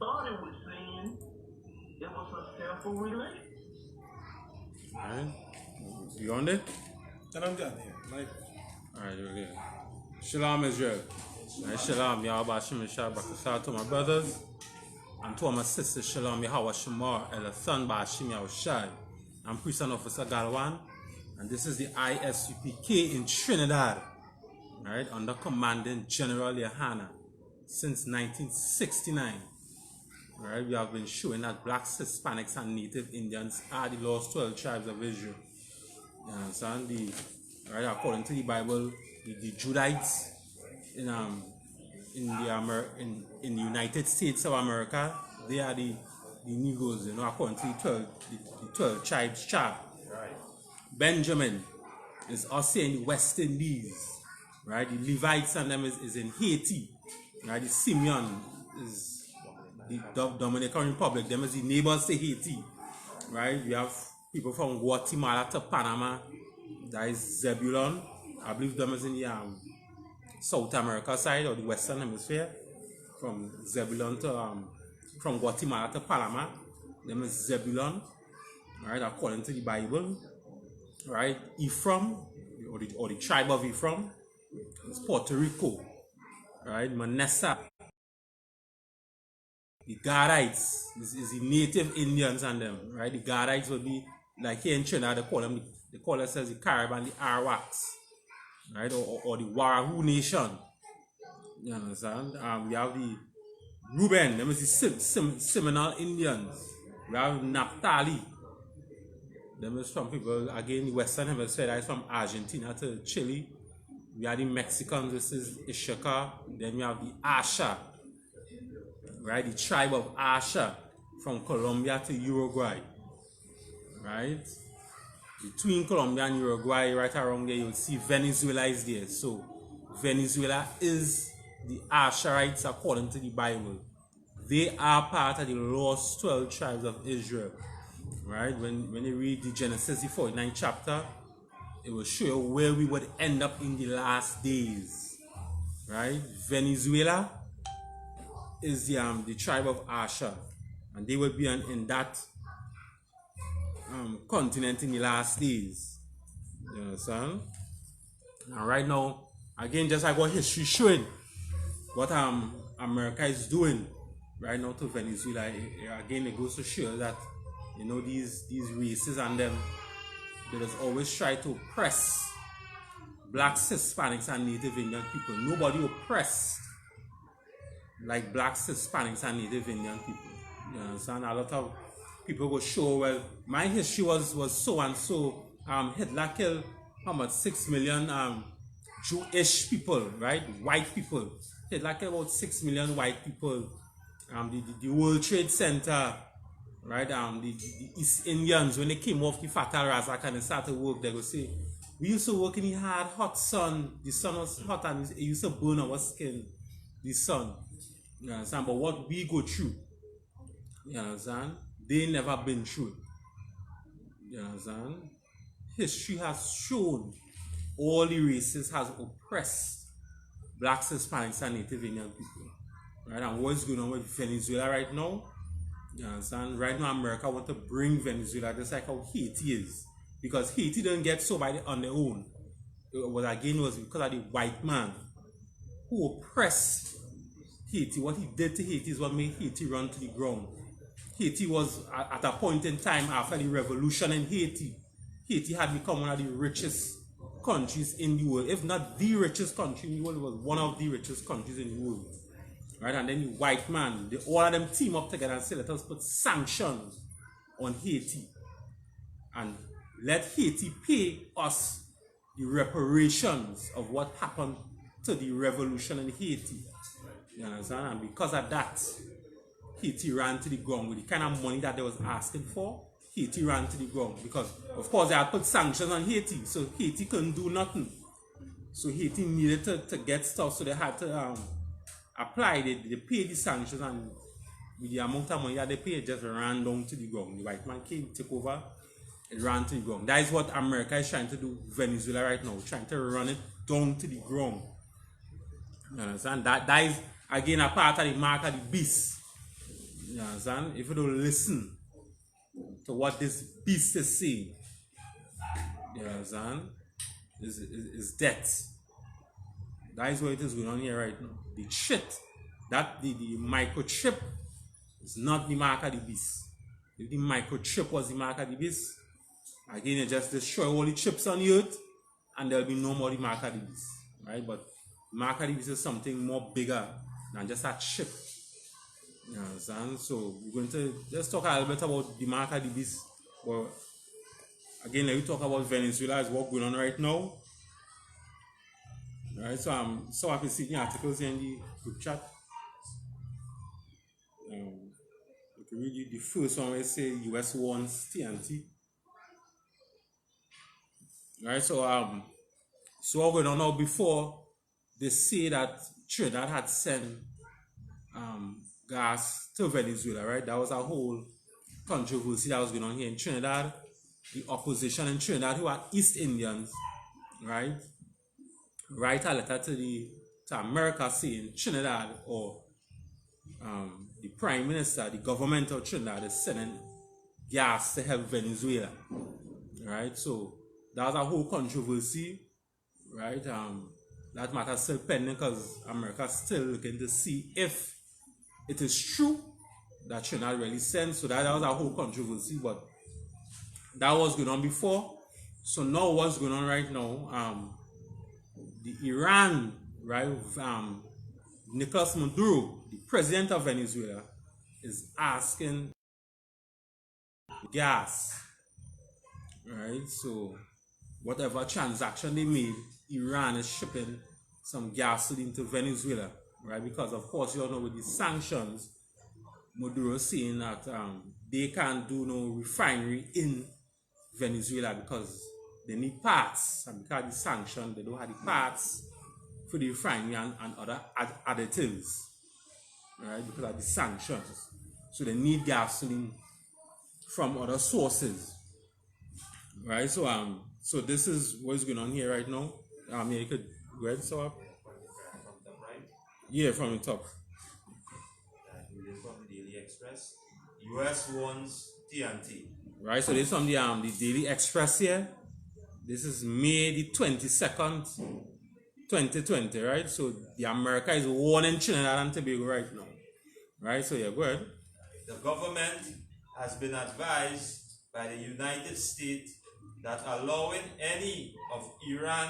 started with saying it was a careful release. Alright. You on it? And I'm done here. Like, Alright, you're good. Shalom Israel. Right, Shalom, Yahweh Hashem Shabbat to my brothers and to my sisters. Shalom, Yahweh Shemar, Elathan Ba'ashim Yahushai. I'm Priest and Officer Galwan, and this is the I.S.U.P.K in Trinidad, right, under Commanding General Yohanna since 1969. Right, we have been showing that blacks, Hispanics, and Native Indians are the lost 12 tribes of Israel. You understand? Right, according to the Bible, the Judites in the United States of America, they are the Negroes, you know, according to the 12 tribes chart. right. Benjamin is also in the West Indies, right? The Levites and them is in Haiti, right? The Simeon is the Dominican Republic, them is the neighbors to Haiti, right? We have people from Guatemala to Panama, that is Zebulon. I believe them is in the South America side or the Western Hemisphere, from Zebulon to from Guatemala to Panama, them is Zebulon, right? According to the Bible, right? Ephraim or the tribe of Ephraim is Puerto Rico, right? Manasseh, the Gadites is the native Indians and them, right? The Gadites would be like here in Trinidad, they call themselves the Carib and the Arawaks, right? Or the Wahoo Nation. You understand? We have the Reuben, them is the Seminole Indians. We have Naphtali. Them is from people, again, the Western Hemisphere, that is from Argentina to Chile. We have the Mexicans, this is I.S.U.P.K. Then we have the Asha, right? The tribe of Asha from Colombia to Uruguay, right? Between Colombia and Uruguay, right around there, you'll see Venezuela is there. So Venezuela is the Asherites according to the Bible. They are part of the lost 12 tribes of Israel, right? When you read the Genesis, the 49th chapter, it will show you where we would end up in the last days, right? Venezuela is the tribe of Asher, and they will be in that continent in the last days. You understand? And right now, again, just like what history showing, what America is doing right now to Venezuela, again, it goes to show that, you know, these races and them, they just always try to oppress blacks, Hispanics, and Native Indian people. Nobody oppressed like blacks, Hispanics, and Native Indian people. You understand? A lot of people go show, well, my history was so and so. Hitler killed how much? 6 million Jewish people, right? White people. Hitler killed about 6 million white people. The World Trade Center, right? The East Indians, when they came off the Fatal Razak and they started work, they go say, we used to work in the hard, hot sun. The sun was hot and it used to burn our skin. The sun. You understand? But what we go through, you understand? They never been through. You understand? History has shown all the races has oppressed blacks, Hispanics, and Native Indian people. Right? And what's going on with Venezuela right now? You understand? Right now, America want to bring Venezuela just like how Haiti is. Because Haiti didn't get so on their own. It was because of the white man who oppressed Haiti. What he did to Haiti is what made Haiti run to the ground. Haiti was, at a point in time after the revolution in Haiti, Haiti had become one of the richest countries in the world. If not the richest country in the world, it was one of the richest countries in the world. Right? And then the white man, all of them team up together and say, let us put sanctions on Haiti. And let Haiti pay us the reparations of what happened to the revolution in Haiti. You understand? And because of that, Haiti ran to the ground with the kind of money that they was asking for. Haiti ran to the ground because, of course, they had put sanctions on Haiti, so Haiti couldn't do nothing. So Haiti needed to get stuff, so they had to apply. They paid the sanctions, and with the amount of money that they paid, it just ran down to the ground. The white man came, took over, it ran to the ground. That is what America is trying to do Venezuela right now, trying to run it down to the ground. You understand? That is, again, a part of the mark of the beast. You understand? If you don't listen to what this beast is saying, you understand? Is death. That is what it is going on here right now. The shit, that the microchip is not the mark of the beast. If the microchip was the mark of the beast, again, you just destroy all the chips on the earth and there'll be no more the mark of the beast. Right? But the mark of the beast is something more bigger than just a chip. You understand? So we're going to just talk a little bit about the mark of the beast. But again, let me talk about Venezuela is what's going on right now. Right, so I'm so happy to see the articles in the group chat. You can read the first one where it say US wants TNT. Right, so what's going on now before they say that Trinidad had sent gas to Venezuela, right? That was a whole controversy that was going on here in Trinidad. The opposition in Trinidad, who are East Indians, right? Write a letter to America saying Trinidad or the Prime Minister, the government of Trinidad is sending gas to help Venezuela, right? So that was a whole controversy, right? That matter is still pending because America is still looking to see if it is true that Trinidad really sent. So that was a whole controversy, but that was going on before. So now what's going on right now? The Iran, right, Nicolas Maduro, the president of Venezuela, is asking gas, right? So whatever transaction they made, Iran is shipping some gasoline to Venezuela, right? Because of course you all know with the sanctions, Maduro saying that they can't do no refinery in Venezuela because they need parts, and because of the sanction, they don't have the parts for the refinery and other additives, right? Because of the sanctions. So they need gasoline from other sources, right? So so this is what's going on here right now. Yeah, you could go ahead, so up. From the right. Yeah, from the top. Reading from the Daily Express. US wants TNT. Right, so this is from the Daily Express here. This is May the 22nd, 2020, right? So the America is warning Trinidad and Tobago right now. Right, so yeah, go ahead. The government has been advised by the United States that allowing any of Iran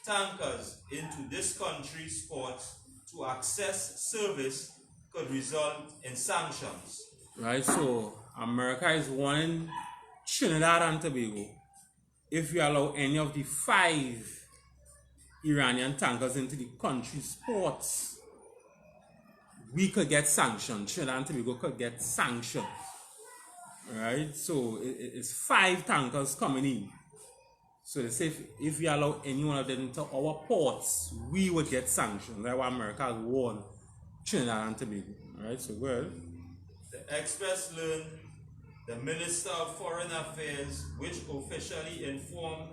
tankers into this country's ports to access service could result in sanctions. Right, so America is warning Trinidad and Tobago, if you allow any of the 5 Iranian tankers into the country's ports, we could get sanctioned. Trinidad and Tobago could get sanctioned. Right? So it's 5 tankers coming in. So they say if we allow any one of them into our ports, we would get sanctioned. That's why America has warned Trinidad and Tobago. Right? So go ahead. The Express learned the Minister of Foreign Affairs, which officially informed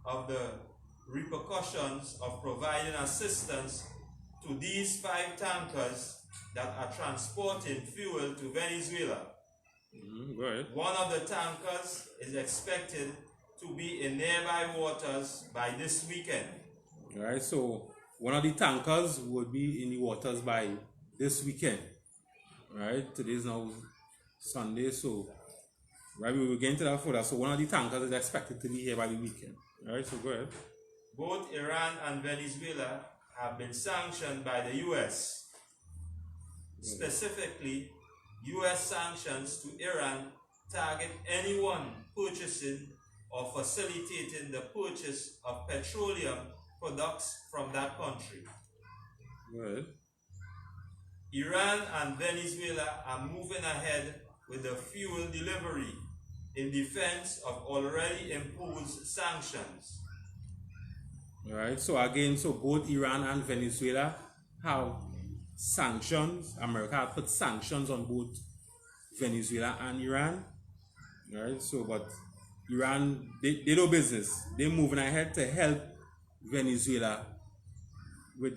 of the repercussions of providing assistance to these 5 tankers that are transporting fuel to Venezuela. Go ahead. One of the tankers is expected to be in nearby waters by this weekend. Alright, so one of the tankers would be in the waters by this weekend. Right, today is now Sunday, so right, we will get into that further. So one of the tankers is expected to be here by the weekend. Alright, so go ahead. Both Iran and Venezuela have been sanctioned by the US. Specifically, US sanctions to Iran target anyone purchasing or facilitating the purchase of petroleum products from that country. Go ahead. Iran and Venezuela are moving ahead with the fuel delivery in defense of already imposed sanctions. Alright, so again, so both Iran and Venezuela have sanctions. America has put sanctions on both Venezuela and Iran. Alright, so but Iran, they do business. They're moving ahead to help Venezuela with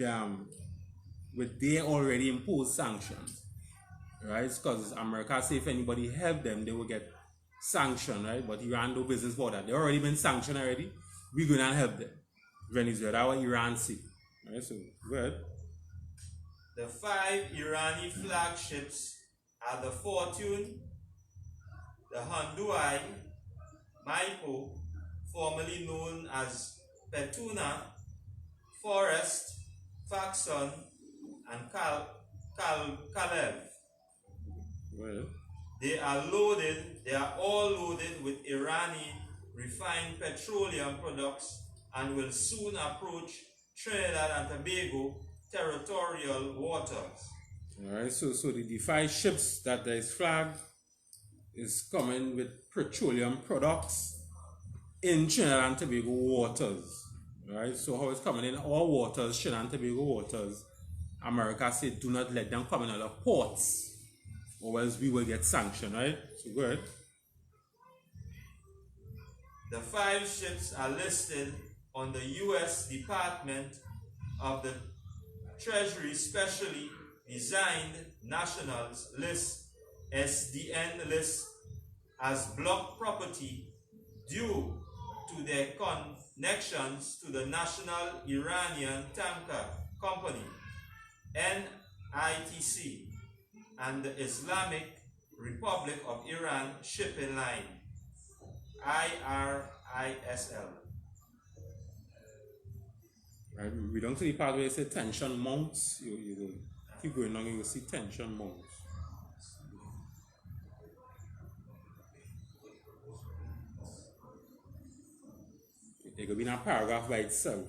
their already imposed sanctions. right? Because America say if anybody help them, they will get sanctioned, right? But Iran do business for that. They already been sanctioned already. We're going to help them. Venezuela, that's what Iran say. Right, so, go ahead. The 5 Irani flagships are the Fortune, the Handui, Maipo, formerly known as Petuna, Forest, Faxon, and Kalev. Well, They are all loaded with Irani refined petroleum products and will soon approach Trinidad and Tobago territorial waters. alright, so the 5 ships that is flagged is coming with petroleum products in Trinidad and Tobago waters. Right? So how it's coming in our waters, Trinidad and Tobago waters, America said do not let them come in other ports, or else we will get sanctioned, right? So go ahead. The 5 ships are listed on the U.S. Department of the Treasury Specially Designed Nationals List, SDN list, as block property due to their connections to the National Iranian Tanker Company, NITC, and the Islamic Republic of Iran Shipping Line, IRISL. Right, we don't see the part where it says tension mounts. You keep going on, you will see tension mounts. It could be in a paragraph by itself.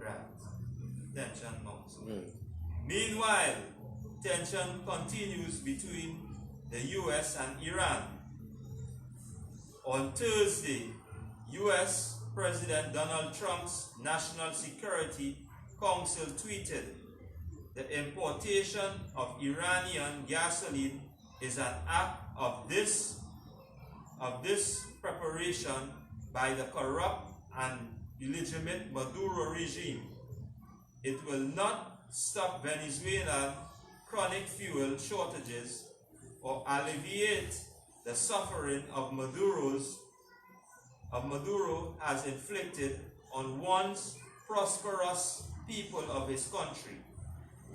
Right. Tension mounts. Right. Meanwhile, tension continues between the US and Iran. On Thursday, US President Donald Trump's National Security Council tweeted, "The importation of Iranian gasoline is an act of this preparation by the corrupt and illegitimate Maduro regime. It will not stop Venezuelan chronic fuel shortages or alleviate the suffering of Maduro has inflicted on once prosperous people of his country."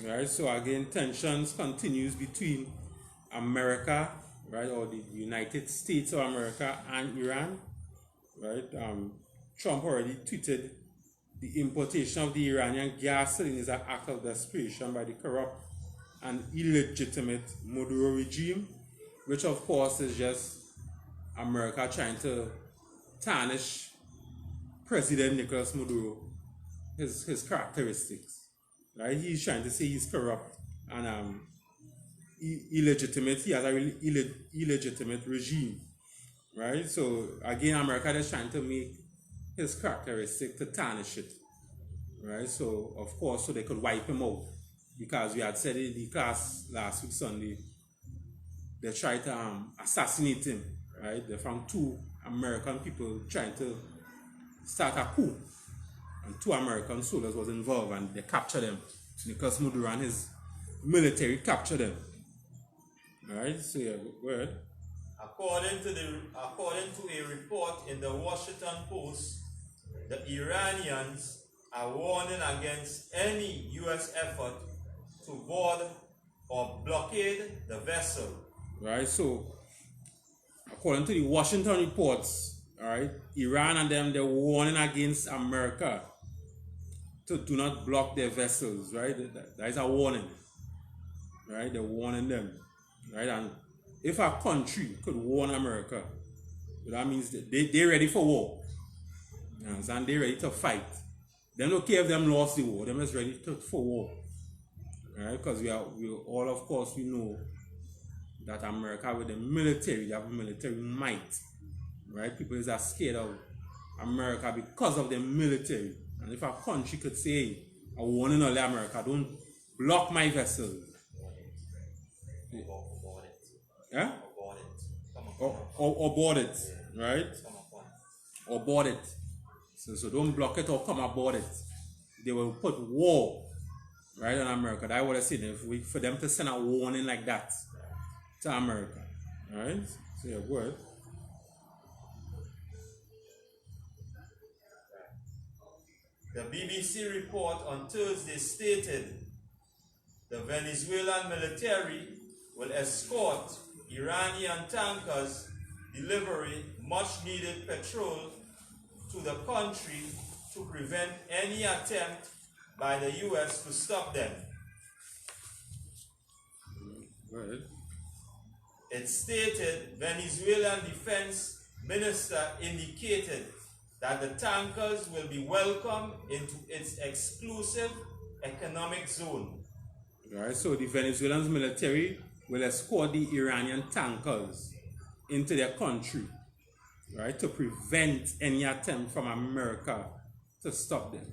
Right, so again, tensions continues between America, right, or the United States of America and Iran, right? Trump already tweeted the importation of the Iranian gasoline is an act of desperation by the corrupt and illegitimate Maduro regime, which of course is just America trying to tarnish President Nicolas Maduro, his characteristics, right? He's trying to say he's corrupt and illegitimate. He has a really illegitimate regime, right? So again, America is trying to make his characteristic to tarnish it, right? So of course, so they could wipe him out, because we had said in the class last week Sunday, they tried to assassinate him, right? They found 2 American people trying to start a coup, and 2 American soldiers was involved, and they captured them. Nicolas Maduro and his military captured them. Alright, so yeah, go ahead. According to a report in the Washington Post, the Iranians are warning against any U.S. effort to board or blockade the vessel. Right, so according to the Washington reports, alright, Iran and them, they're warning against America to do not block their vessels, right? That is a warning, right? They're warning them, right? And if a country could warn America, that means that they're ready for war. You understand? They're ready to fight. They don't care if them lost the war. They're just ready for war, right? Because we all, of course, we know that America with the military, they have military might, right? People are scared of America because of the military. And if a country could say, hey, I warn you, America, don't block my vessels. Yeah? Or board it, right? Or board it. So don't block it or come aboard it. They will put war, right, on America. That would have seen if for them to send a warning like that to America. Alright? So yeah, go ahead. The BBC report on Thursday stated the Venezuelan military will escort Iranian tankers delivering much needed petrol to the country to prevent any attempt by the U.S. to stop them. Go ahead. It stated Venezuelan defense minister indicated that the tankers will be welcomed into its exclusive economic zone. Right, so the Venezuelan military will escort the Iranian tankers into their country, right, to prevent any attempt from America to stop them.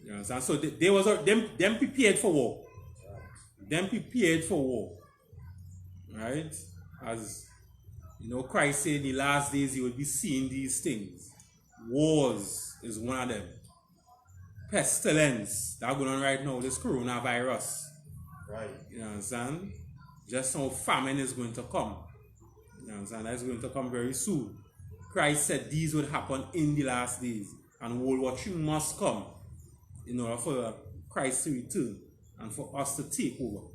You understand? So they was them prepared for war. Them prepared for war. Right? As you know, Christ said in the last days you will be seeing these things. Wars is one of them. Pestilence that going on right now, this coronavirus. Right. You understand? Just how famine is going to come. You understand? That's going to come very soon. Christ said these would happen in the last days. And World War III must come in order for Christ to return and for us to take over.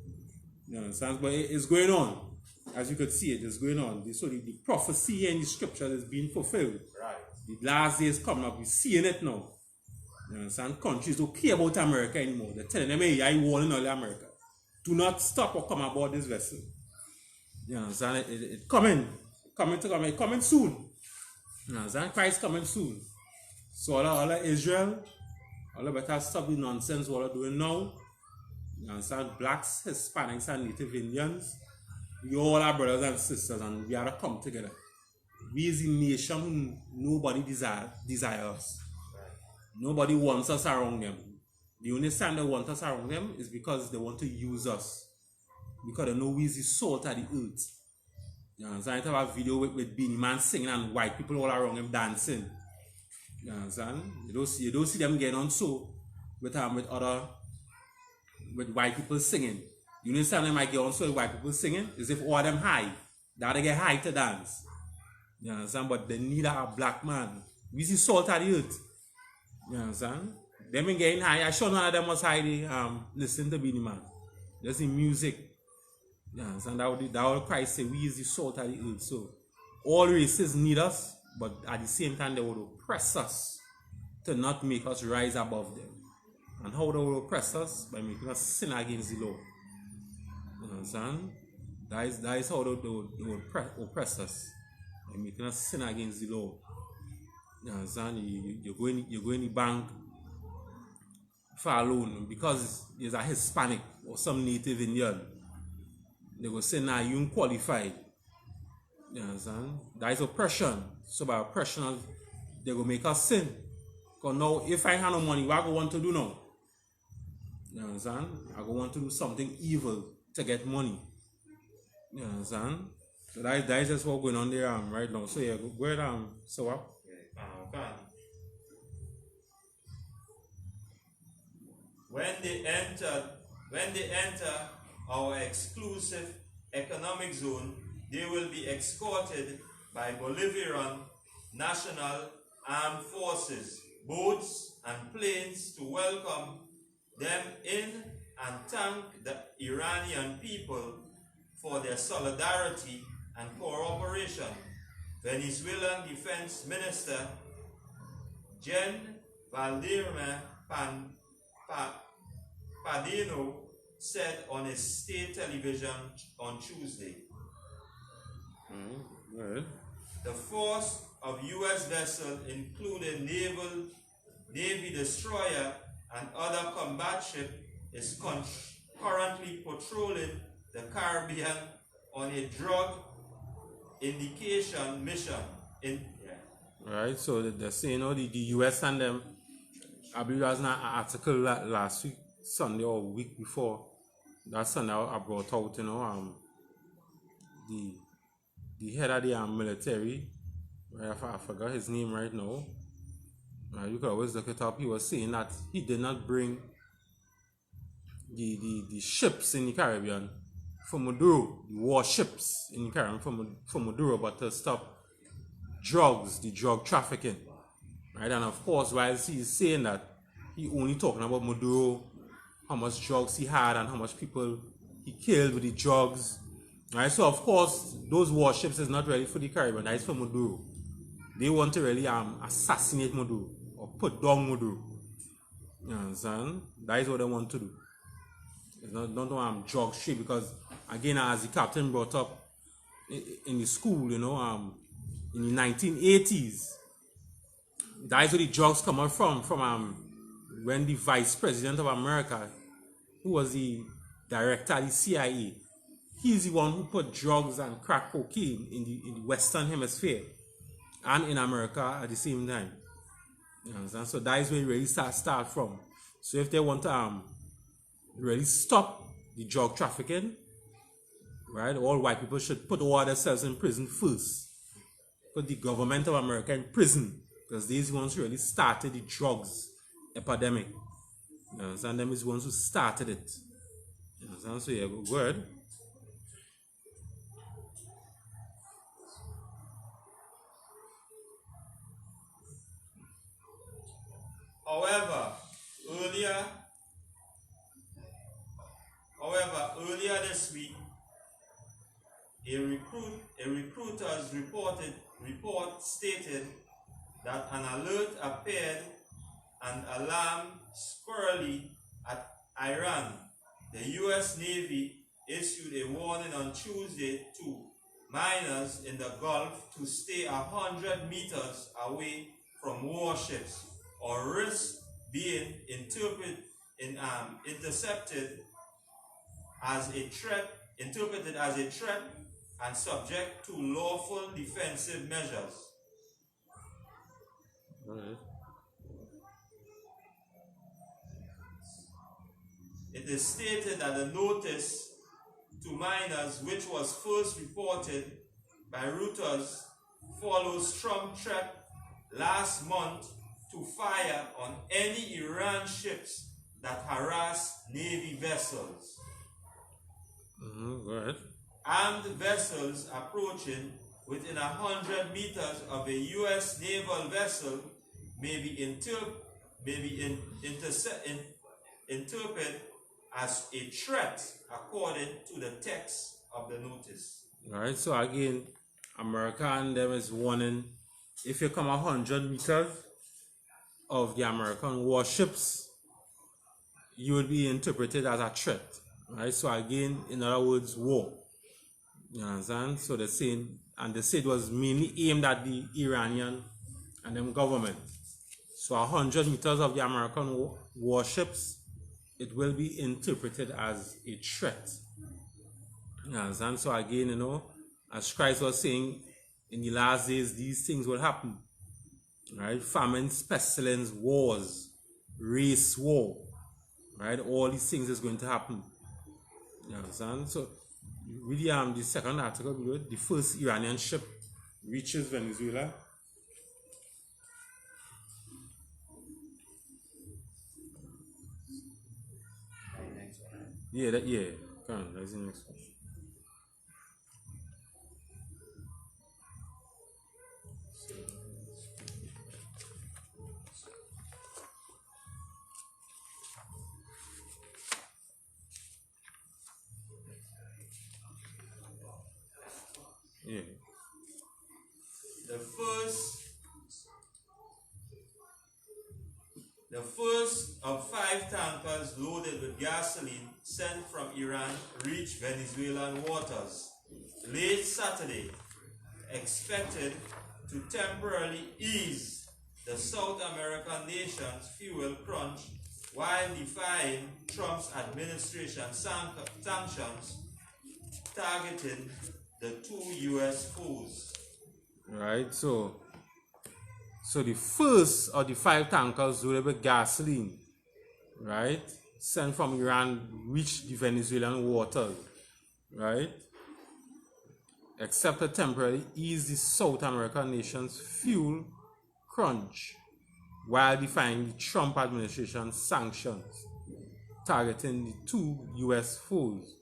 You understand? But it's going on. As you could see, it is going on. So the prophecy in the scripture is being fulfilled. Right. The last days coming up. We're seeing it now. You understand? Countries don't care about America anymore. They're telling them, hey, I warning all America. Do not stop or come aboard this vessel. You understand? It's coming. Coming soon. You understand? Christ coming soon. So all of Israel, all of better stop the nonsense what they're doing now. You understand? Blacks, Hispanics, and Native Indians. We all are brothers and sisters, and we are to come together. We is a nation who nobody desires. Nobody wants us around them. The only time they want us around them is because they want to use us. Because they know we is the salt of the earth. You understand? I have a video with Beanie Man singing and white people all around him dancing. You understand? You don't see them getting on so with white people singing. You understand them might get on so with white people singing is if all of them high. That they get high to dance. You understand? But they need a black man. We see salt of the earth. You understand? Them been getting high. I sure none of them was high listen to Beanie Man. Just in music. You understand? That would Christ say we is the salt of the earth. So all races need us, but at the same time they would oppress us to not make us rise above them. And how they would oppress us? By making us sin against the law. You understand? That is how they would oppress us. By making us sin against the law. You understand? You go in the bank for a loan because there's a Hispanic or some Native Indian. They will say, nah, you ain't qualified. You understand? That is oppression. So by oppression, they will make us sin. Because now, if I have no money, what I go want to do now? You understand? I go want to do something evil to get money. You understand? So that is just what's going on there right now. So yeah, go ahead, so what? When they enter our exclusive economic zone, they will be escorted by Bolivian National Armed Forces, boats and planes to welcome them in and thank the Iranian people for their solidarity and cooperation. Venezuelan Defense Minister Gen.YAHANNA Padino said on his state television on Tuesday. The force of U.S. vessels, including Navy destroyer and other combat ship, is currently patrolling the Caribbean on a drug indication mission. Right, so they're saying, the U.S. and them, I believe there was an article last week, Sunday or week before, that Sunday I brought out, the head of the military, I forgot his name right now, you could always look it up. He was saying that he did not bring the ships in the Caribbean for Maduro, the warships in the Caribbean for Maduro, but to stop the drug trafficking. Right? And of course, while he's saying that, he only talking about Maduro, how much drugs he had and how much people he killed with the drugs. Right? So of course, those warships is not really for the Caribbean, that is for Maduro. They want to really assassinate Maduro or put down Maduro. You understand? That is what they want to do. It's not drug straight, because again, as the captain brought up in the school, in the 1980s, that is where the drugs come out from when the vice president of America, who was the director of the CIA, he's the one who put drugs and crack cocaine in the Western Hemisphere and in America at the same time. You understand? So that is where it really start from. So if they want to really stop the drug trafficking, right, all white people should put all themselves in prison first. Put the government of America in prison, because these ones really started the drugs epidemic. You understand? Them is the ones who started it. You understand? So yeah, go ahead. However, earlier this week, a recruiter's report stated that an alert appeared and alarmed squarely at Iran. The U.S. Navy issued a warning on Tuesday to miners in the Gulf to stay 100 meters away from warships or risk being interpreted as a threat and subject to lawful defensive measures. Right. It is stated that the notice to miners, which was first reported by Reuters, follows Trump's threat last month to fire on any Iran ships that harass Navy vessels. Go ahead. Armed vessels approaching within 100 meters of a U.S. naval vessel may be interpreted as a threat according to the text of the notice. Right, so again, America and them is warning, if you come 100 meters of the American warships, you will be interpreted as a threat. Right, so again, in other words, war. You understand? So they're saying, and they said it was mainly aimed at the Iranian and them government. So 100 meters of the American warships, it will be interpreted as a threat. You understand? So again, as Christ was saying, in the last days, these things will happen. Right? Famines, pestilence, wars, race war. Right? All these things is going to happen. You understand? So really, the second article below, the first Iranian ship reaches Venezuela. Yeah, come on, that's the next one. Yeah. The first of 5 tankers loaded with gasoline sent from Iran reached Venezuelan waters late Saturday, expected to temporarily ease the South American nation's fuel crunch while defying Trump's administration sanctions targeting the 2 U.S. foes. Right, so the first of the 5 tankers loaded with gasoline, right, sent from Iran reached the Venezuelan waters, right, except to temporarily ease the South American nation's fuel crunch while defying the Trump administration sanctions targeting the 2 U.S. foes.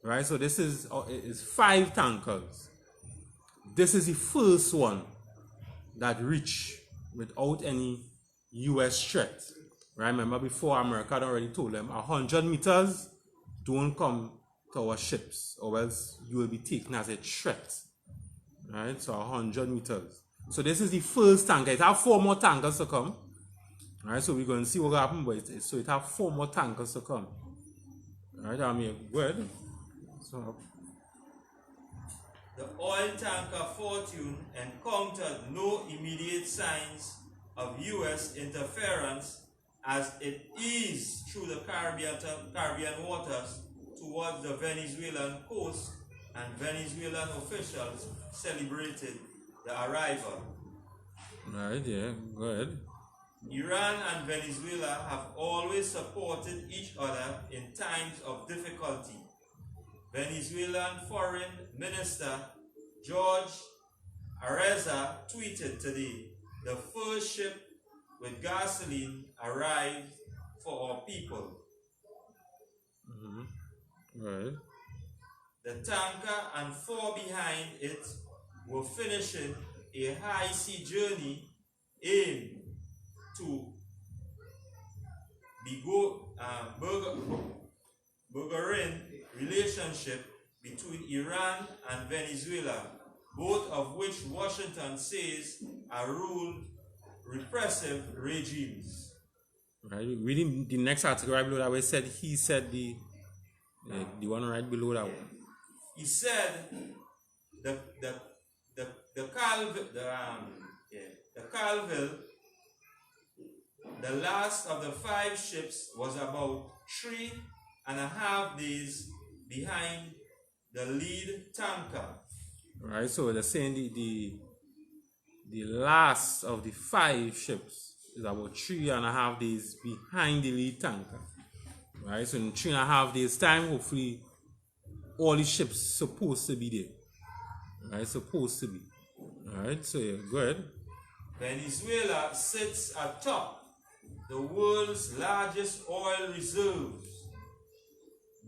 Right, so this is 5 tankers. This is the first one that reached without any U.S. threat. Right, remember before America had already told them 100 meters, don't come to our ships or else you will be taken as a threat. Right, so 100 meters. So this is the first tanker. It has 4 more tankers to come. Right, so we're going to see what happens, but so it has 4 more tankers to come. Right, I mean, good. So the oil tanker Fortune encountered no immediate signs of U.S. interference as it eased through the Caribbean waters towards the Venezuelan coast, and Venezuelan officials celebrated the arrival. Right, yeah, go ahead. Iran and Venezuela have always supported each other in times of difficulty. Venezuelan Foreign Minister George Areza tweeted today, "The first ship with gasoline arrived for our people." Right. The tanker and 4 behind it were finishing a high sea journey aimed to burgeoning relationship between Iran and Venezuela, both of which Washington says are ruled repressive regimes. Right. Reading the next article right below that way said he said the one right below that one. He said the Calville, the last of the 5 ships, was about 3.5 days behind the lead tanker. Right, so they're saying the last of the 5 ships is about 3.5 days behind the lead tanker. Right, so in 3.5 days' time, hopefully all the ships supposed to be there. Right, supposed to be. Alright, so yeah, go ahead. Venezuela sits atop the world's largest oil reserves,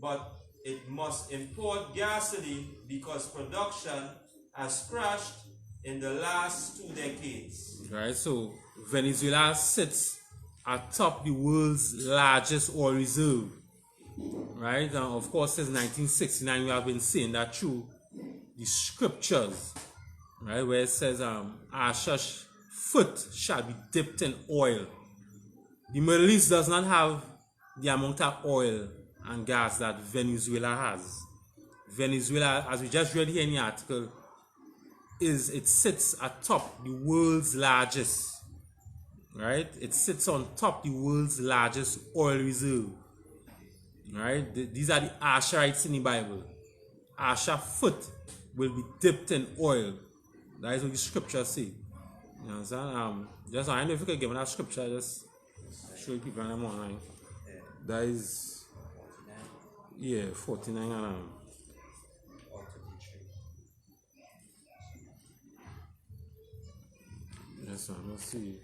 but it must import gasoline because production has crashed in the last 2 decades. Right, so Venezuela sits atop the world's largest oil reserve. Right, and of course since 1969 we have been saying that through the scriptures, right, where it says Asher's foot shall be dipped in oil. The Middle East does not have the amount of oil and gas that Venezuela has. Venezuela, as we just read here in the article, it sits atop the world's largest, right? It sits on top the world's largest oil reserve, right? These are the Asherites in the Bible. Asher's foot will be dipped in oil. That is what the scriptures say. You understand? Just I don't know if you could give me that scripture, just show people on them online. That is, yeah, 49 and yes, let's see.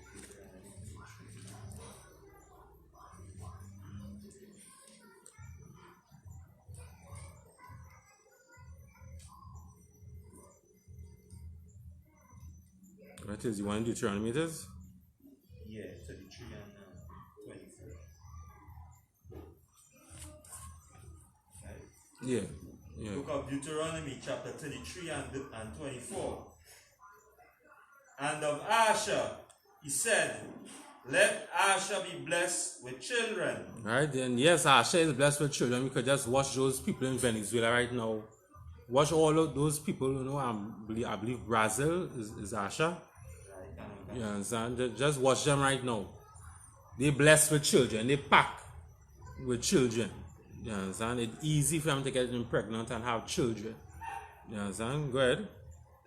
What is you want to do 300 meters? Yeah, 33 and 24. Right? Yeah. Book of Deuteronomy chapter 33 and 24. And of Asher, he said, let Asher be blessed with children. Right, then yes, Asher is blessed with children. We could just watch those people in Venezuela right now. Watch all of those people, you know, I believe Brazil is Asher. You understand? Just watch them right now. They blessed with children. They pack with children. You understand? It's easy for them to get them pregnant and have children. You understand? Go ahead.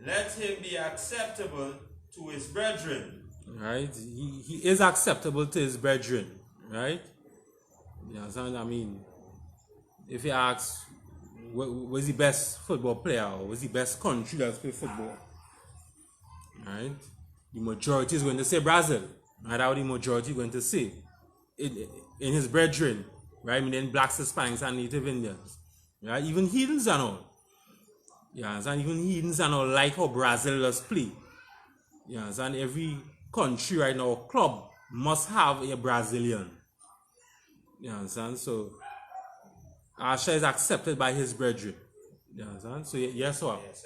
Let him be acceptable to his brethren. Right? He is acceptable to his brethren. Right? You understand? I mean, if you ask, what's the best football player or what's the best country that's play football? Right? The majority is going to say Brazil. Right? That's what the majority is going to say. In his brethren. right? I mean, then blacks, Hispanics, and Native Indians, right? Even heathens and all. You understand? Even heathens and all like how Brazil does play. You understand? Every country right now, club must have a Brazilian. You understand? So Asha is accepted by his brethren. You understand? So yes, sir. Yes,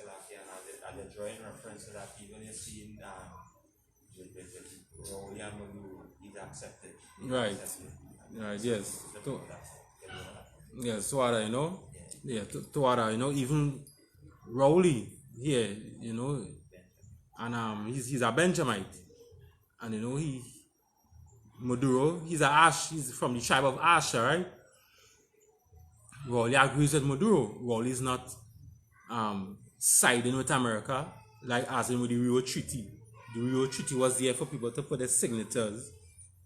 and the drawing reference to that, even you see with Rowley and Maduro, he's accepted. Right. Right, yes. Yes, to other, you know. Yeah, to other, you know, even Rowley here, you know, and he's a Benjamite. And you know, Maduro, he's from the tribe of Asher, right? Rowley agrees with Maduro. Rowley is not siding with America, like as in with the Rio Treaty. The Rio Treaty was there for people to put their signatures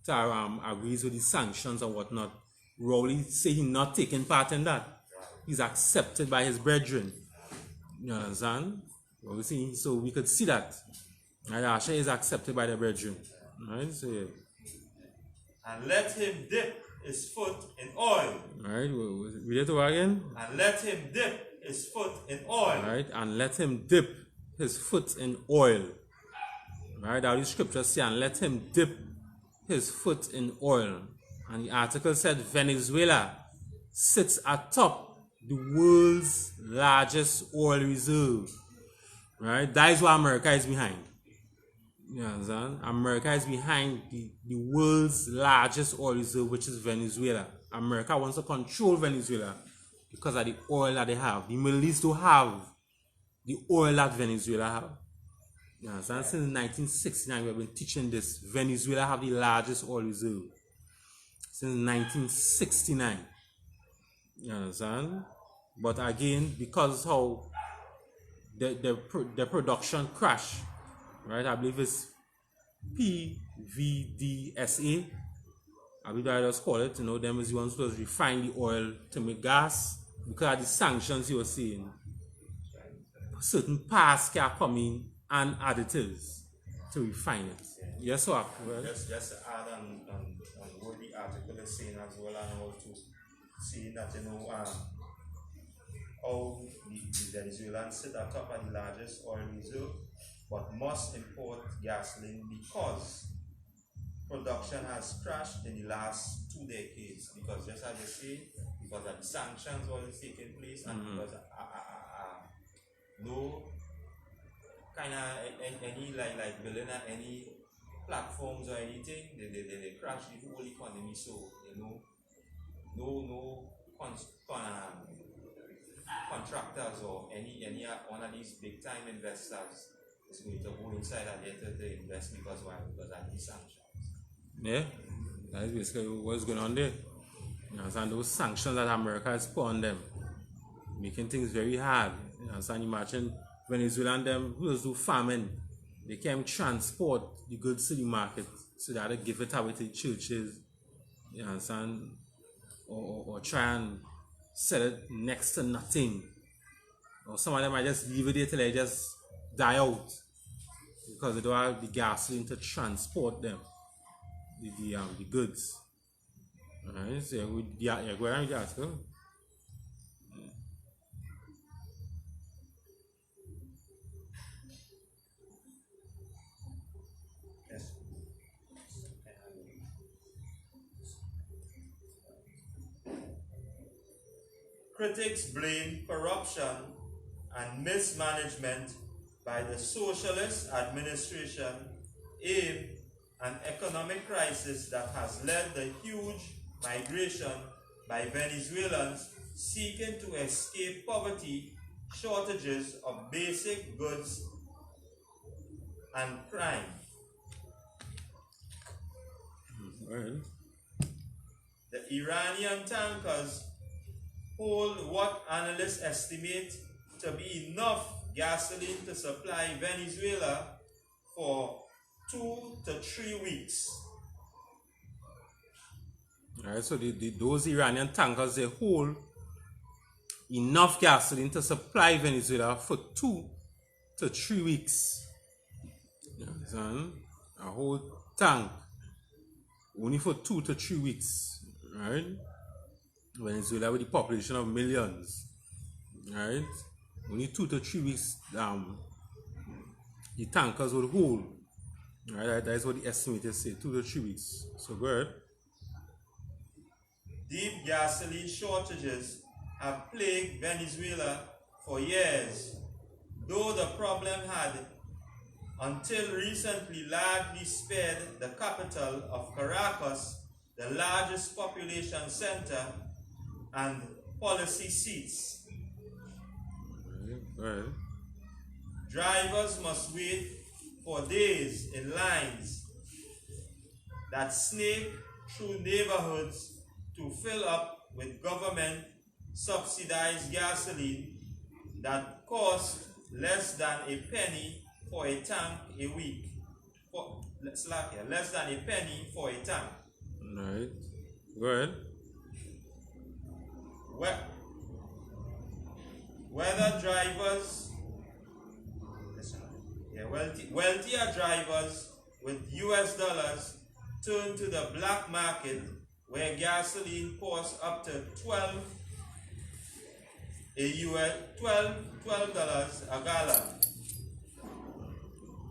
to agrees with the sanctions or whatnot. Rowley say he's not taking part in that. He's accepted by his brethren. You understand? So we could see that. Right? Asher is accepted by the brethren. Right? So yeah. And let him dip his foot in oil. Right? Read it over again. And let him dip his foot in oil. Right? And let him dip his foot in oil. Right? Now the scripture say, and let him dip his foot in oil. And the article said Venezuela sits atop the world's largest oil reserve. Right? That is what America is behind. You understand? America is behind the world's largest oil reserve, which is Venezuela. America wants to control Venezuela because of the oil that they have. The Middle East don't have the oil that Venezuela have. You understand? Since 1969, we have been teaching this. Venezuela have the largest oil reserve. Since 1969. You understand? But again, because how the production crash, right? I believe it's PVDSA. I believe I just call it. You know, them is the ones supposed to refine the oil to make gas because of the sanctions you were seeing. Certain parts can come in and additives to refine it. Yes, sir. Well, just to add on what the article is saying as well, and how to see that, you know, how the Venezuelans sit atop of the largest oil reserve, but must import gasoline because production has crashed in the last 2 decades. Because just as you say, because of the sanctions what is taking place, and because no kind of any like building any platforms or anything, they crash the whole economy. So you know, no contractors or any one of these big time investors is going to go inside and later to invest because why? Because of these sanctions. Yeah, that is basically what's going on there. You understand? Those sanctions that America has put on them, making things very hard. You understand? Imagine Venezuela and them who just do farming, they can transport the goods to the market so that they give it away to the churches. You understand? Or try and sell it next to nothing. Or some of them might just leave it there till they just die out because they don't have the gasoline to transport them, the goods. Alright, so go ahead with the article. Yes. Critics blame corruption and mismanagement by the socialist administration aimed an economic crisis that has led the huge migration by Venezuelans seeking to escape poverty, shortages of basic goods, and crime. Alright. The Iranian tankers hold what analysts estimate to be enough gasoline to supply Venezuela for 2 to 3 weeks. Alright, so those Iranian tankers, they hold enough gasoline to supply Venezuela for 2 to 3 weeks. You understand? A whole tank only for 2 to 3 weeks, right? Venezuela with the population of millions, right? Only 2 to 3 weeks, the tankers would hold. Right, that is what the estimators say, 2 to 3 weeks. So go ahead. Deep gasoline shortages have plagued Venezuela for years, though the problem had, until recently, largely spared the capital of Caracas, the largest population center and policy seats. Go ahead. Drivers must wait for days in lines that snake through neighborhoods to fill up with government subsidized gasoline that costs less than a penny for a tank a week. Less than a penny for a tank. Right. Go ahead. Whether drivers, wealthier drivers with US dollars turn to the black market where gasoline costs up to $12 a gallon.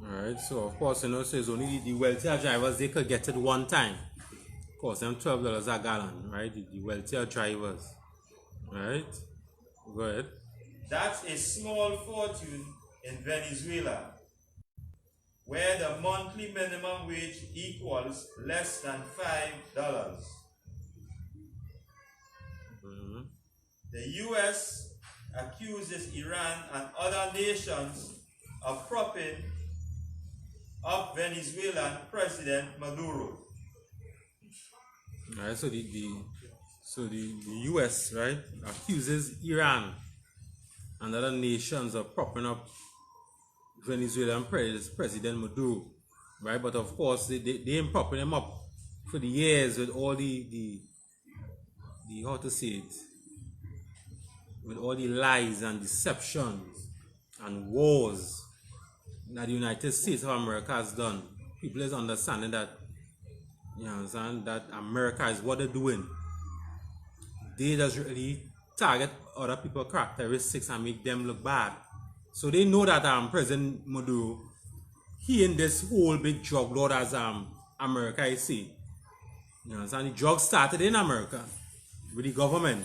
Alright, so of course, so it's only the wealthier drivers, they could get it one time. Of course, them $12 a gallon, right? The wealthier drivers. Right? Go ahead. That's a small fortune in Venezuela, where the monthly minimum wage equals less than $5. The U.S. accuses Iran and other nations of propping up Venezuelan President Maduro. Right, so the U.S. right accuses Iran and other nations of propping up Venezuelan President Maduro, right? But of course they ain't propping him up for the years with all the how to say it, with all the lies and deceptions and wars that the United States of America has done. People is understanding that, you understand, that America is what they're doing. They just really target other people's characteristics and make them look bad. So they know that President Maduro, he in this whole big drug lord as America is saying. You understand? The drug started in America with the government.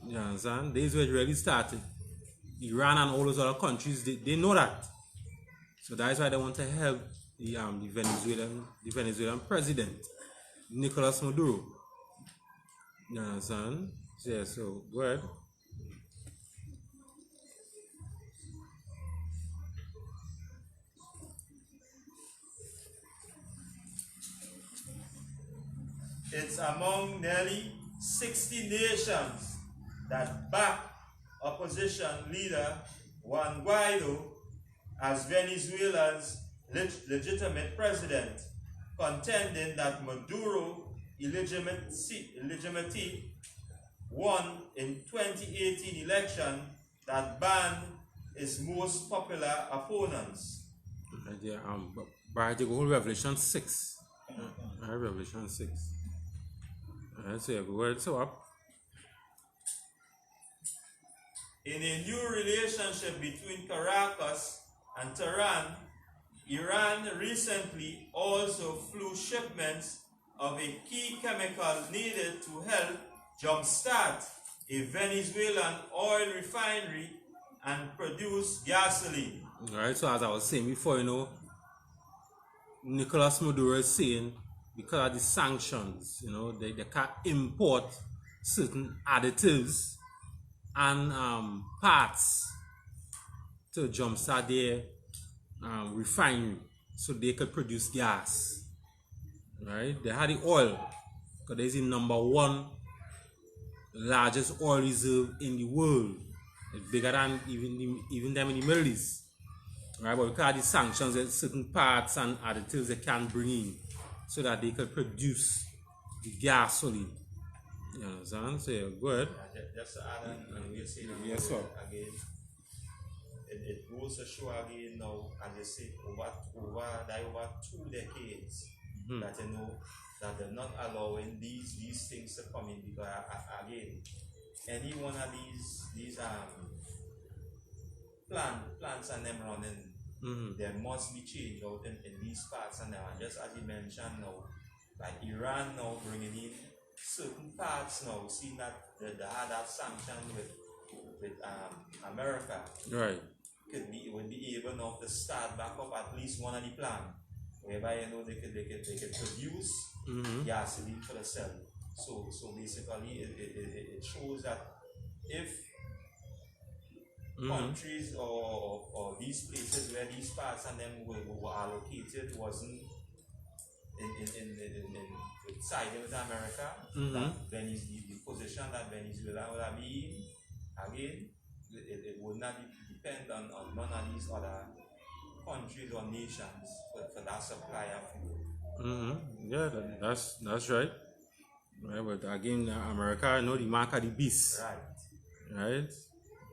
You understand? This is where it really started. Iran and all those other countries, they know that. So that's why they want to help the Venezuelan president, Nicolas Maduro. You understand? Yeah, so go ahead. It's among nearly 60 nations that back opposition leader Juan Guaido as Venezuela's legitimate president, contending that Maduro illegitimately won in 2018 election that banned his most popular opponents. But go Revelation 6. Revelation 6. So yeah, go ahead, so up. In a new relationship between Caracas and Tehran, Iran recently also flew shipments of a key chemical needed to help jumpstart a Venezuelan oil refinery and produce gasoline. Alright, so as I was saying before, Nicolas Maduro is saying because of the sanctions, they can't import certain additives and parts to jumpstart their refinery so they could produce gas. Right? They had the oil because there's the #1 largest oil reserve in the world. It's bigger than even them in the Middle East. Right? But because of the sanctions, there's certain parts and additives they can bring in so that they could produce the gasoline. You understand? So yeah, go ahead. Just to add on, and we'll say yes, sir. Again, it goes to show again now, as you say, over 2 decades, that that they're not allowing these things to come in, because again, any one of these plants and them running, there must be change out in these parts and now. And just as you mentioned now, like Iran now bringing in certain parts now, seeing that they had that sanction with America, right? Would be able now to start back up at least one of the plan, whereby they could produce gasoline for themselves. So basically it shows that if countries or these places where these parts and them were allocated wasn't in siding with America, that the position that Venezuela would have been, again, it would not depend on none of these other countries or nations for that supply of fuel. Yeah, that's right. Right, but again, America, the mark of the beast. Right?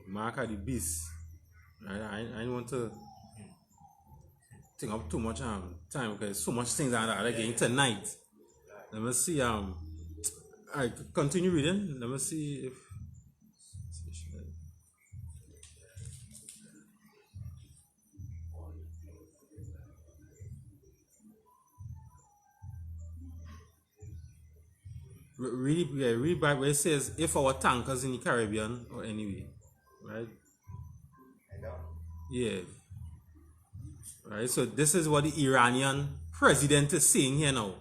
Mark of the beast. Right? I don't want to take up too much time because so much things are again tonight. Let me see. I continue reading. Let me see if. Read back where it says, if our tankers in the Caribbean or anyway, right? Yeah. Right, so this is what the Iranian president is saying here now.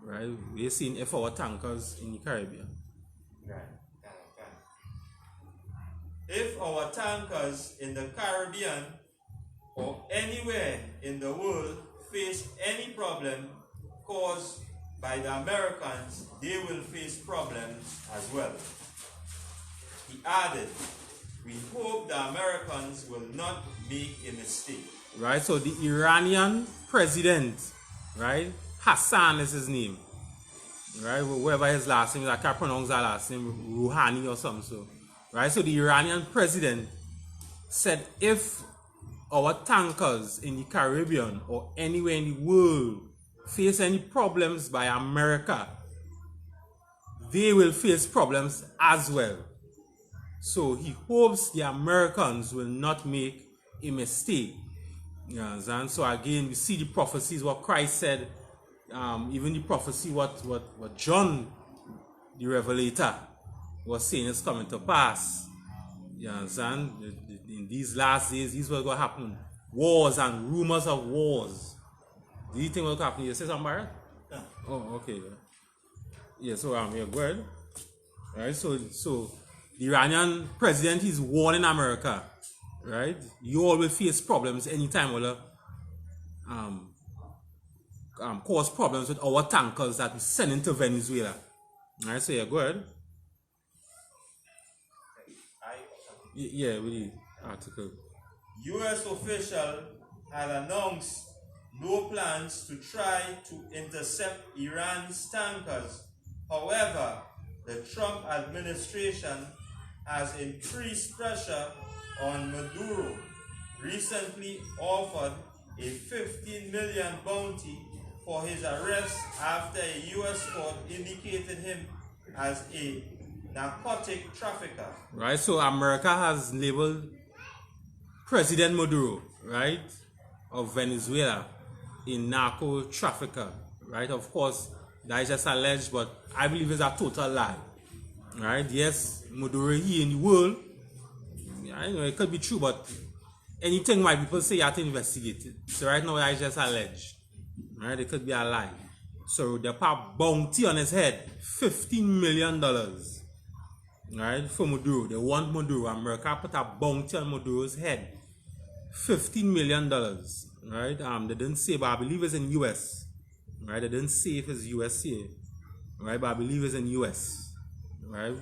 Right, we're seeing if our tankers in the Caribbean. Right. If our tankers in the Caribbean or anywhere in the world face any problem caused by the Americans, they will face problems as well. He added, we hope the Americans will not make a mistake. Right, so the Iranian president, right, Hassan is his name, right, whoever his last name is, I can't pronounce that last name, Rouhani or something, so, right, so the Iranian president said if our tankers in the Caribbean or anywhere in the world face any problems by America, they will face problems as well. So he hopes the Americans will not make a mistake. You understand? So again, we see the prophecies, what Christ said, even the prophecy what John, the Revelator, was saying is coming to pass. You understand? In these last days, this is what's going to happen. Wars and rumors of wars. Do you think what's happening? You say something about it? Yeah. Oh, okay. Yeah, so yeah, go ahead. Right, so the Iranian president is warning America, right? You all will face problems anytime we'll cause problems with our tankers that we send into Venezuela. Right, so yeah, go ahead. Yeah, with the article. U.S. official had announced no plans to try to intercept Iran's tankers. However, the Trump administration has increased pressure on Maduro, recently offered a $15 million bounty for his arrest after a U.S. court indicated him as a narcotic trafficker. Right, so America has labeled President Maduro, right, of Venezuela, a narco trafficker, right? Of course, that is just alleged, but I believe it's a total lie, right? Yes, Maduro here in the world, I know it could be true, but anything my people say, you have to investigate it. So right now, that is just alleged, right? It could be a lie. So they put a bounty on his head, $15 million, right, for Maduro. They want Maduro. America put a bounty on Maduro's head, $15 million, right? They didn't say, but I believe it's in US, right? They didn't say if it's USA, right? But I believe it's in US, right?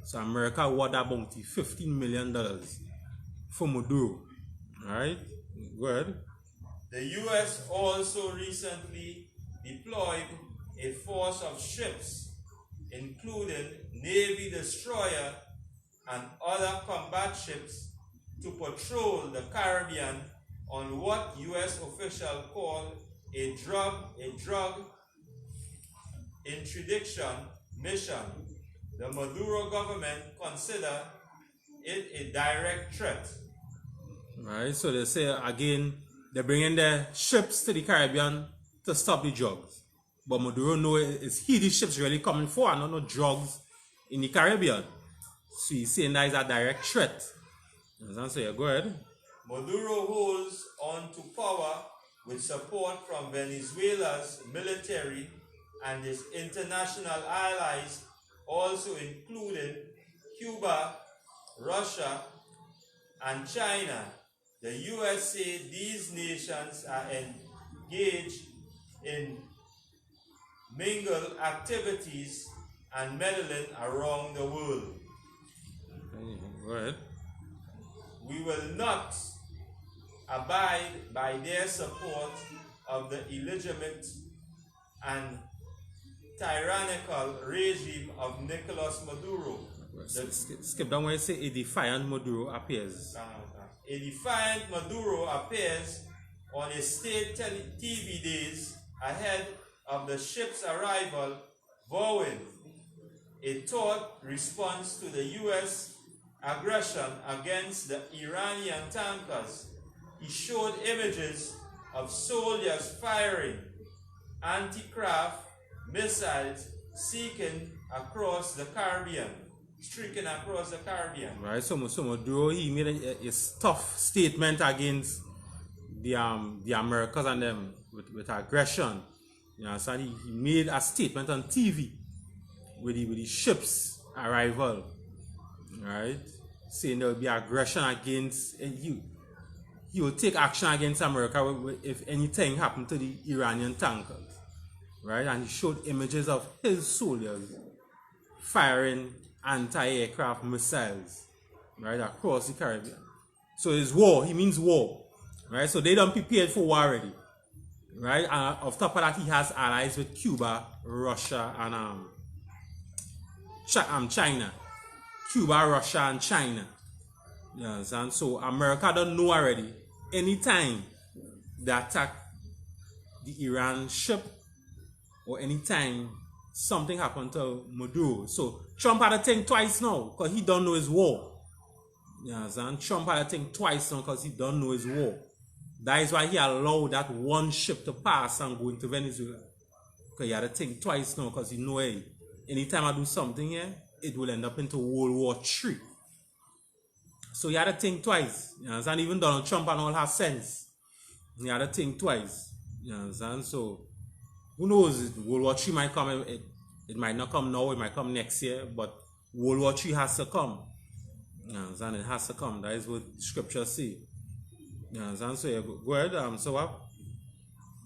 So America award that bounty, $15 million for Maduro, right? Go ahead. The US also recently deployed a force of ships, including Navy destroyer and other combat ships, to patrol the Caribbean on what U.S. officials call a drug interdiction mission, the Maduro government consider it a direct threat. Right, so they say again, they're bringing their ships to the Caribbean to stop the drugs. But Maduro know it's these ships really coming for and no drugs in the Caribbean. So he's saying that is a direct threat. So yeah, go ahead. Maduro holds on to power with support from Venezuela's military and its international allies, also including Cuba, Russia, and China. The US say these nations are engaged in mingled activities and meddling around the world. Go ahead. We will not abide by their support of the illegitimate and tyrannical regime of Nicolas Maduro. Skip down where you say a defiant Maduro appears. A defiant Maduro appears on a state TV days ahead of the ship's arrival, vowing a thought response to the U.S. aggression against the Iranian tankers. He showed images of soldiers firing anti-craft missiles streaking across the Caribbean. Right, so Maduro, he made a tough statement against the Americans and them with aggression. You know, so he made a statement on TV with the ship's arrival, right? Saying there will be aggression against you. He will take action against America if anything happened to the Iranian tankers, right? And he showed images of his soldiers firing anti-aircraft missiles, right, across the Caribbean. So it's war. He means war, right? So they don't prepared for war already, right? And on top of that, he has allies with Cuba, Russia, and China. Cuba, Russia, and China. You understand? So America don't know already. Anytime they attack the Iran ship, or anytime something happened to Maduro. So Trump had to think twice now because he don't know his war. You understand? Trump had to think twice now because he don't know his war. That is why he allowed that one ship to pass and go into Venezuela. Because he had to think twice now because he know, hey, anytime I do something here, it will end up into World War III. So he had to think twice. You understand? Even Donald Trump and all has sense. He had to think twice. You understand? So who knows? World War III might come. It might not come now. It might come next year. But World War III has to come. You understand? It has to come. That is what Scripture say. You understand? So yeah, go ahead. So what?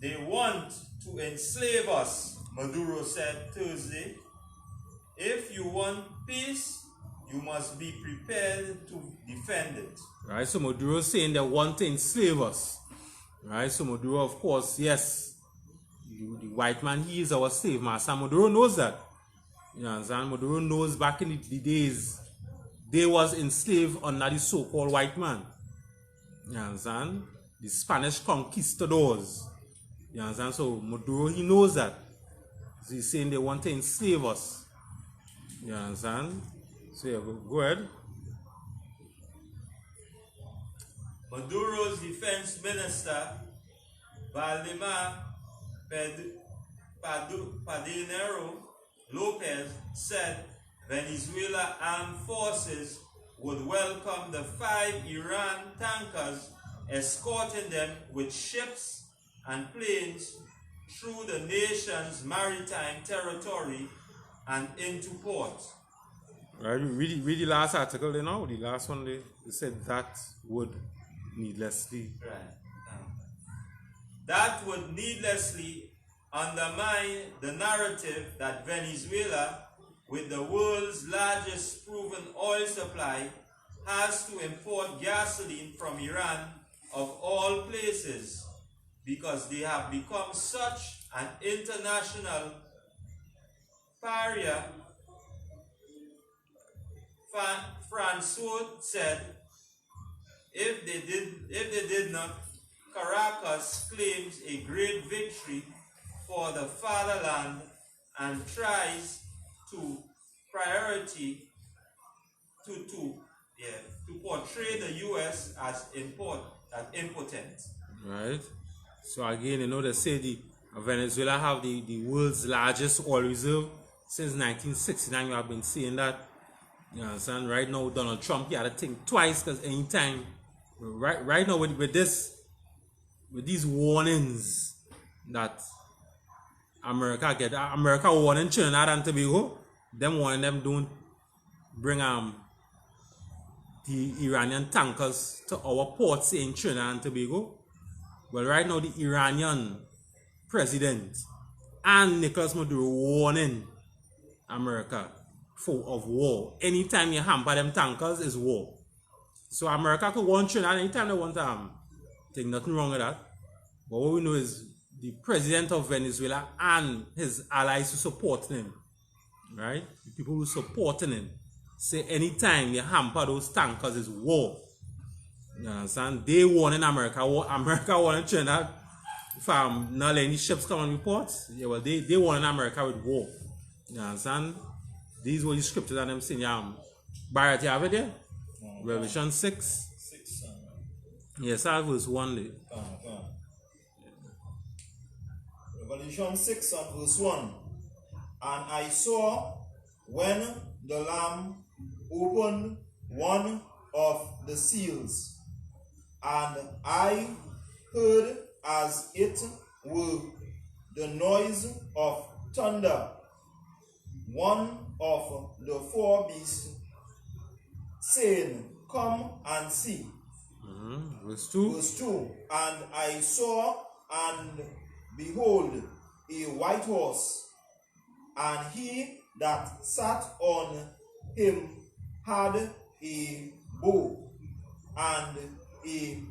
They want to enslave us, Maduro said Thursday. If you want peace, you must be prepared to defend it. Right. So Maduro is saying they want to enslave us. Right. So Maduro, of course, yes. The white man, he is our slave master. Maduro knows that. You understand? Maduro knows back in the days, they was enslaved under the so-called white man. You understand? The Spanish conquistadors. You understand? So Maduro, he knows that. So he's saying they want to enslave us. You understand? So yeah, go ahead. Maduro's defense minister, Valdemar Padinero Lopez, said Venezuela armed forces would welcome the 5 Iran tankers, escorting them with ships and planes through the nation's maritime territory and into port. Right, read the last article, you know, the last one they said that would needlessly. Right. That would needlessly undermine the narrative that Venezuela, with the world's largest proven oil supply, has to import gasoline from Iran of all places because they have become such an international pariah. Francois said, if they did not, Caracas claims a great victory for the fatherland and tries to priority to portray the U.S. as impotent. Right. So again, they say Venezuela have the world's largest oil reserve since 1969. We have been seeing that. You understand? Right now, Donald Trump, he had to think twice, because anytime, right now with these warnings that America get, America warning Trinidad and Tobago, them warning them don't bring the Iranian tankers to our ports in Trinidad and Tobago. Well, right now the Iranian president and Nicolas Maduro warning America of war. Anytime you hamper them tankers is war. So America could warn Trinidad anytime they want to think nothing wrong with that. But what we know is the president of Venezuela and his allies who support him, right? The people who supporting him say anytime you hamper those tankers is war. You understand? They warning America. America warning Trinidad from not letting ships come on reports. Yeah, well, they warning America with war. You understand? These were the scriptures and them saying, Barrett, you have it there? Revelation 6. Yes, I verse 1 there. Revelation 6 and verse 1. And I saw when the Lamb opened one of the seals, and I heard as it were the noise of thunder. One of the four beasts saying, Come and see. Verse 2. Verse 2. And I saw, and behold, a white horse, and he that sat on him had a bow, and a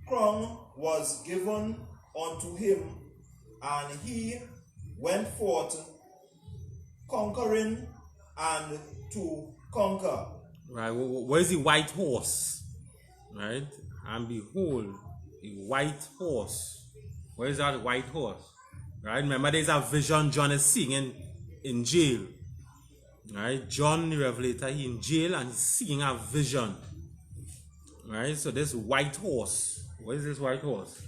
crown was given unto him, and he went forth conquering and to conquer. Right, where is the white horse? Right, and behold, a white horse. Where is that white horse? Right, remember there's a vision John is seeing in jail. Right, John the Revelator, he in jail and he's seeing a vision. Right, so this white horse. What is this white horse?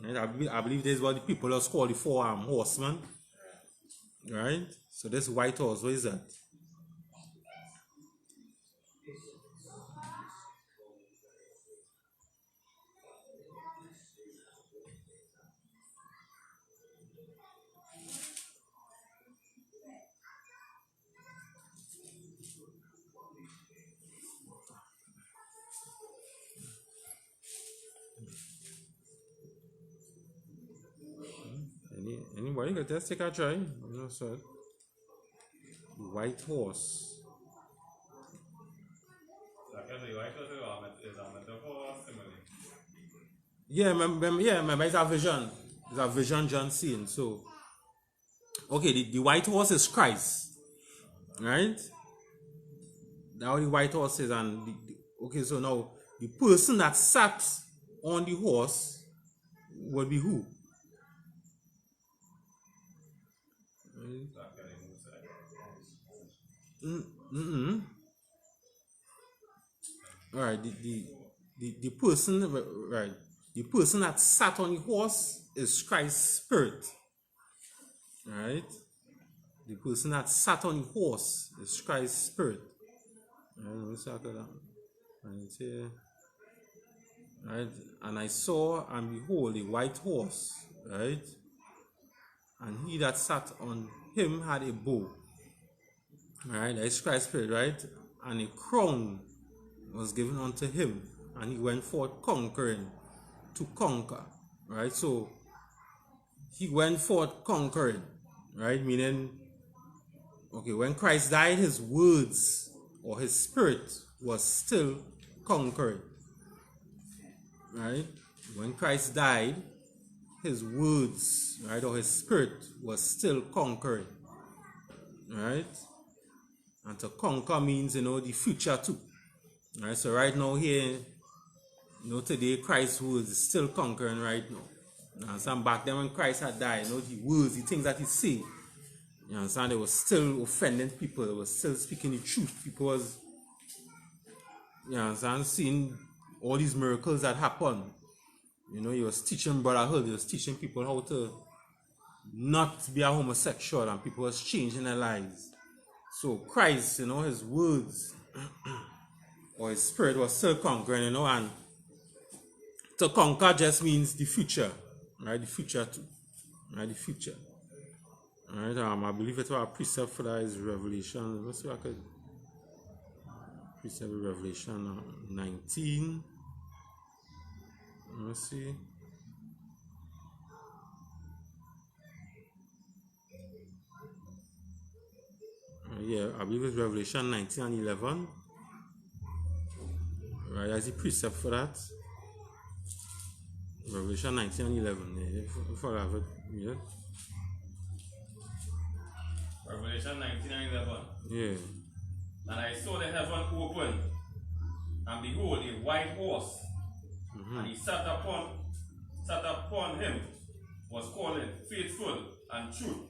Right, I believe this is what the people are called the four-armed horsemen. Right, so this white horse, what is that? Anybody could just take a try. I'm not sure. White horse. Yeah, remember it's a vision. It's a vision John seeing. So, okay, the white horse is Christ. Right? Now the white horse is, and okay, so now the person that sat on the horse would be who? All right, the person, right? The person that sat on the horse is Christ's spirit. Right? The person that sat on the horse is Christ's spirit. Right? And I saw and behold a white horse, right? And he that sat on him had a bow. Right? That is Christ's spirit, right? And a crown was given unto him, and he went forth conquering to conquer. Right? So he went forth conquering, right? Meaning, okay, when Christ died, his words or his spirit was still conquering. Right? When Christ died, his words, right, or his spirit was still conquering. Right? And to conquer means, the future too. Right? So right now here, today Christ's words is still conquering right now. And some back then when Christ had died, the words, the things that he say You understand? They were still offending people. They were still speaking the truth. People was, you understand, seeing all these miracles that happened. You know, he was teaching brotherhood. He was teaching people how to not be a homosexual, and people was changing their lives. So Christ, you know, his words or his spirit was still conquering, you know, and to conquer just means the future, right? The future too, right? The future. All right, I believe it's our precept for that is Revelation. Let's see what I could. Precept of Revelation 19. Let's see. Yeah, I believe it's Revelation 19 and 11. Right, that's the precept for that. Revelation 19 and 11. Yeah, if I have it, yeah. Revelation 19 and 11. Yeah. And I saw the heaven open, and behold, a white horse, and he sat upon him, was called faithful and true,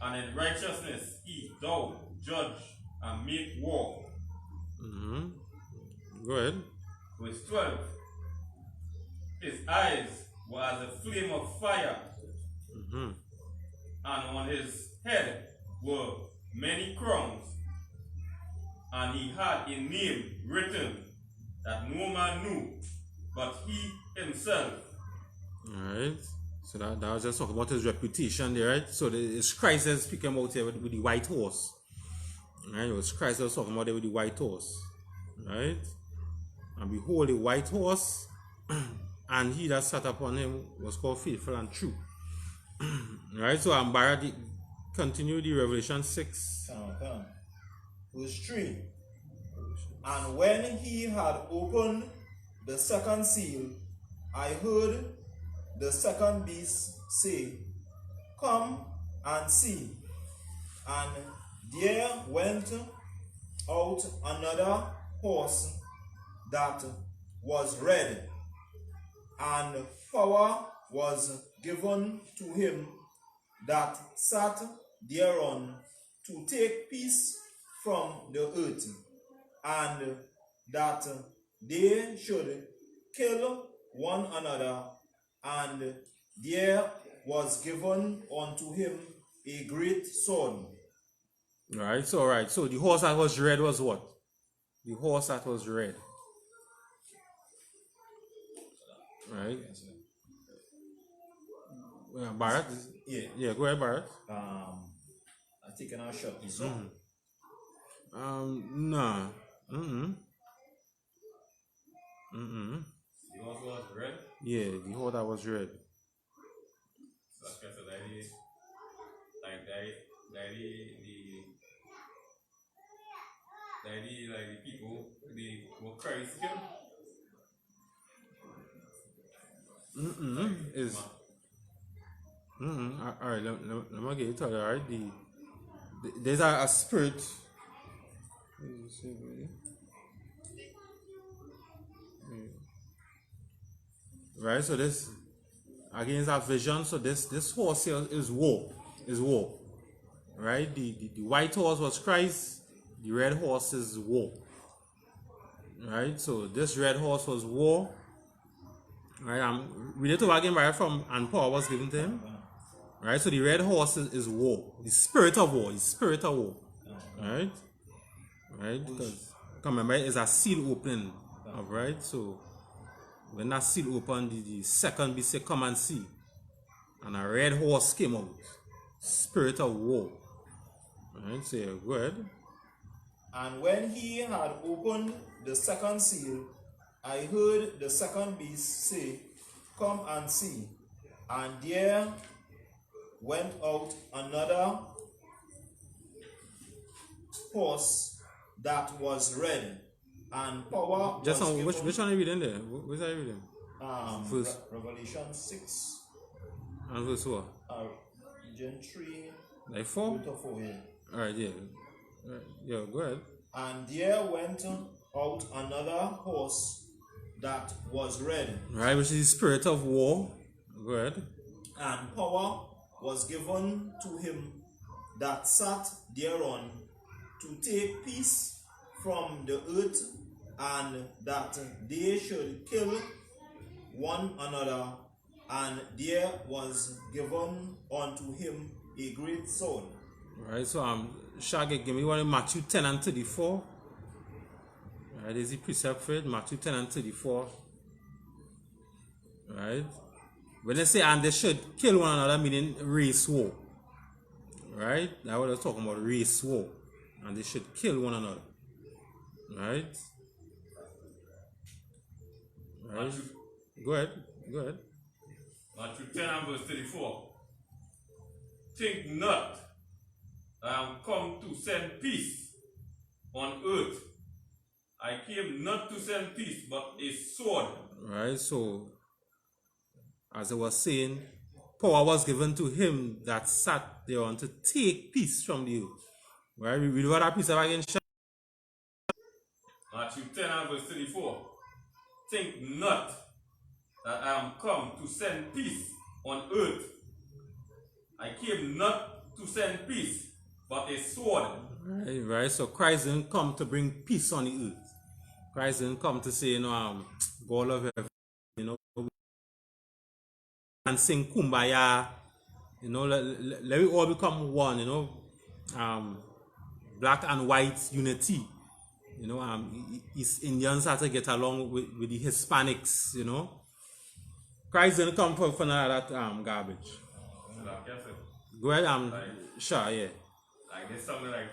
and in righteousness he doth judge and make war. Go ahead. Verse 12. His eyes were as a flame of fire, and on his head were many crowns, and he had a name written that no man knew but he himself. Alright. So that was just talking about his reputation there, right? So it's Christ that's speaking about here with the white horse. Right? It was Christ that was talking about it with the white horse. Right? And behold, the white horse, and he that sat upon him was called faithful and true. Right? So Ambara continue the Revelation 6. Verse 3. And when he had opened the second seal, I heard the second beast say, Come and see. And there went out another horse that was red, and power was given to him that sat thereon to take peace from the earth, and that they should kill one another, and there was given unto him a great sword. Right, so the horse that was red was what? The horse that was red. Right? Barrett? Yeah, go ahead, Barrett. I think I shot I.S.U.P.K. No. The horse was red. Yeah, the horse that was red. So the people, they were Christ here. Alright, let me get it alright. There's a spirit. Right, so this again is a vision. So this horse here is war. Right? The white horse was Christ, the red horse is war. Right? So this red horse was war. Right? We need to again right from and power was given to him. Right? So the red horse is war. The spirit of war. Right? Right? Because remember it's a seal opening. Alright? So when that seal opened, the second beast said, Come and see. And a red horse came out. Spirit of war. Alright, so yeah, go ahead. And when he had opened the second seal, I heard the second beast say, Come and see. And there went out another horse that was red, and power just was on given. which one are you reading there? Which are you reading? Verse Revelation 6. and verse what? Gen 3. Like 4? 4, yeah. Alright, yeah. Right. Yeah, go ahead. And there went out another horse that was red. Right, which is the spirit of war. Go ahead. And power was given to him that sat thereon, to take peace from the earth, and that they should kill one another. And there was given unto him a great sword. Right, so Shaggy, give me one in Matthew 10 and 34. Right, there's the precept for it, Matthew 10 and 34. Right? When they say and they should kill one another, meaning race war. Right? That's what they're talking about, race war. And they should kill one another. Right? Right? Go ahead. Matthew 10 and verse 34. Think not that I am come to send peace on earth. I came not to send peace, but a sword. Right, so as I was saying, power was given to him that sat there on to take peace from the earth. Right, we read what that piece of again. Matthew 10 and verse 34. Think not that I am come to send peace on earth. I came not to send peace, but a sword. Right, so Christ didn't come to bring peace on the earth. Christ didn't come to say, God love everyone, and sing kumbaya, let we all become one, black and white unity. East Indians have to get along with the Hispanics, Christ didn't come for none of that garbage. Go ahead, sure, yeah. Like this song like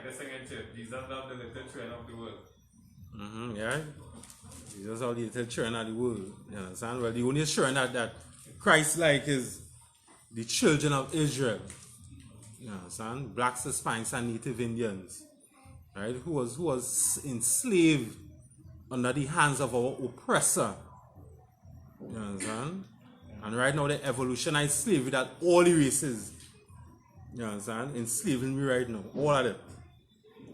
the singing church. Jesus loved the little children of the world. Yeah. Jesus loved the little children of the world. You understand? Well, the only children that Christ like is the children of Israel. You understand? Blacks, Hispanics, and Native Indians. Right? Who was enslaved under the hands of our oppressor. You understand? And right now the evolutionized slavery that all the races, you understand, enslaving me right now, all of them.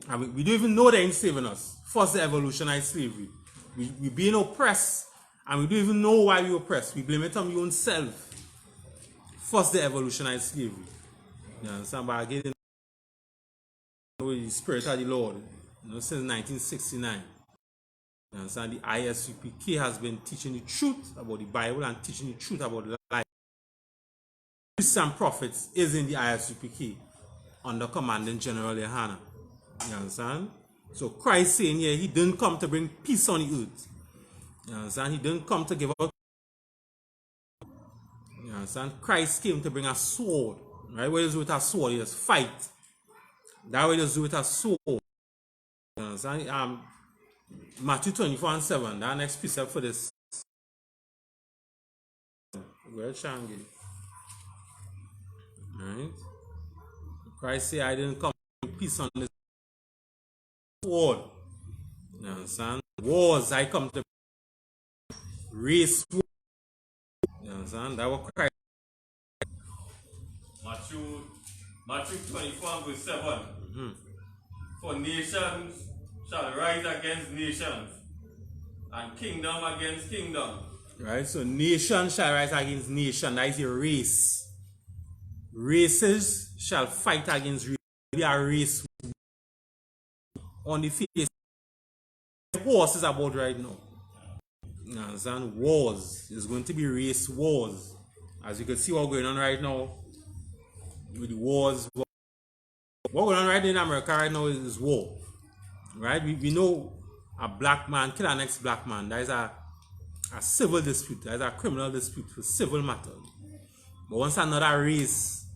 And we don't even know they're enslaving us. First the evolutionized slavery. We being oppressed and we don't even know why we oppressed. We blame it on your own self. First the evolutionized slavery. You understand? But again, the spirit of the Lord, since 1969. You understand? The I.S.U.P.K has been teaching the truth about the Bible and teaching the truth about life. Priests and prophets is in the I.S.U.P.K under commanding General YAHANNA. You understand? So Christ saying here, he didn't come to bring peace on the earth. You understand? He didn't come to give out. You understand? Christ came to bring a sword. Right? What is with a sword? He just fight. That way is with a sword. You understand? Matthew 24 and 7, that next precept for this. Where's Shangi? Right? Christ said, I didn't come to bring peace on this sword. You understand? Wars, I come to race war. You understand? That was Christ. Matthew 24 verse 7. For nations shall rise against nations, and kingdom against kingdom. Right, so nation shall rise against nation. That is a race. Races shall fight against race. We are race on the face. Wars is about right now. You understand? Wars is going to be race wars. As you can see, what's going on right now with the wars. What's going on right in America right now is war. Right? We know a black man kill an next black man. That is a civil dispute. That is a criminal dispute for civil matter. But once another race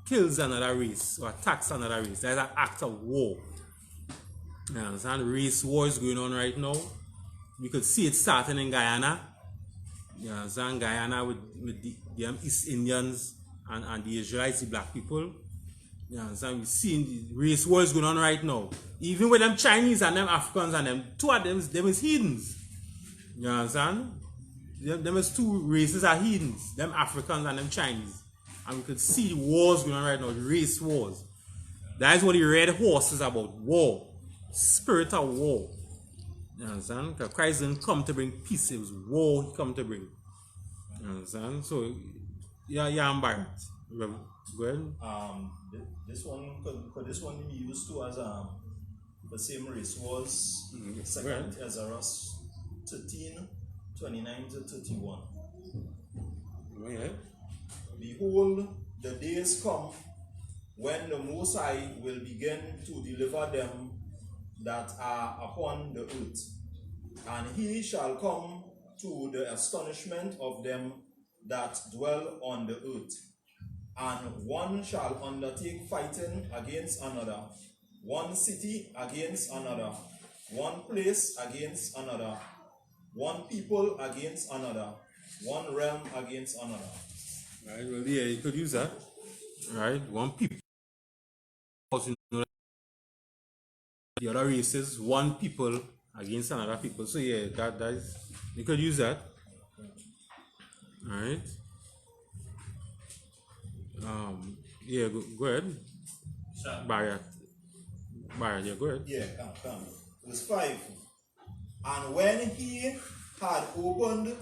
kills another race or attacks another race, that is an act of war. You understand? Race war is going on right now. You could see it starting in Guyana. You understand? Guyana with the East Indians and the Israelites, the black people. You understand? We're seeing the race wars going on right now. Even with them Chinese and them Africans and them, two of them is heathens. You understand? Them is two races are heathens. Them Africans and them Chinese. And we could see the wars going on right now, the race wars. That is what the red horse is about. War. Spirit of war. You understand? Because Christ didn't come to bring peace. It was war he come to bring. You understand? So, yeah, I'm embarrassed. Go ahead. This one could this one be used to as the same race was second Ezra's 13:29-31. Go ahead. Behold, the days come when the Most High will begin to deliver them that are upon the earth, and he shall come to the astonishment of them that dwell on the earth. And one shall undertake fighting against another, one city against another, one place against another, one people against another, one realm against another. Right, well, yeah, you could use that. Right, one people. Also, you know, the other races, one people against another people. So yeah, that is, you could use that. Right. Yeah, go ahead. Barrier, yeah, go ahead. Yeah, come. Verse 5. And when he had opened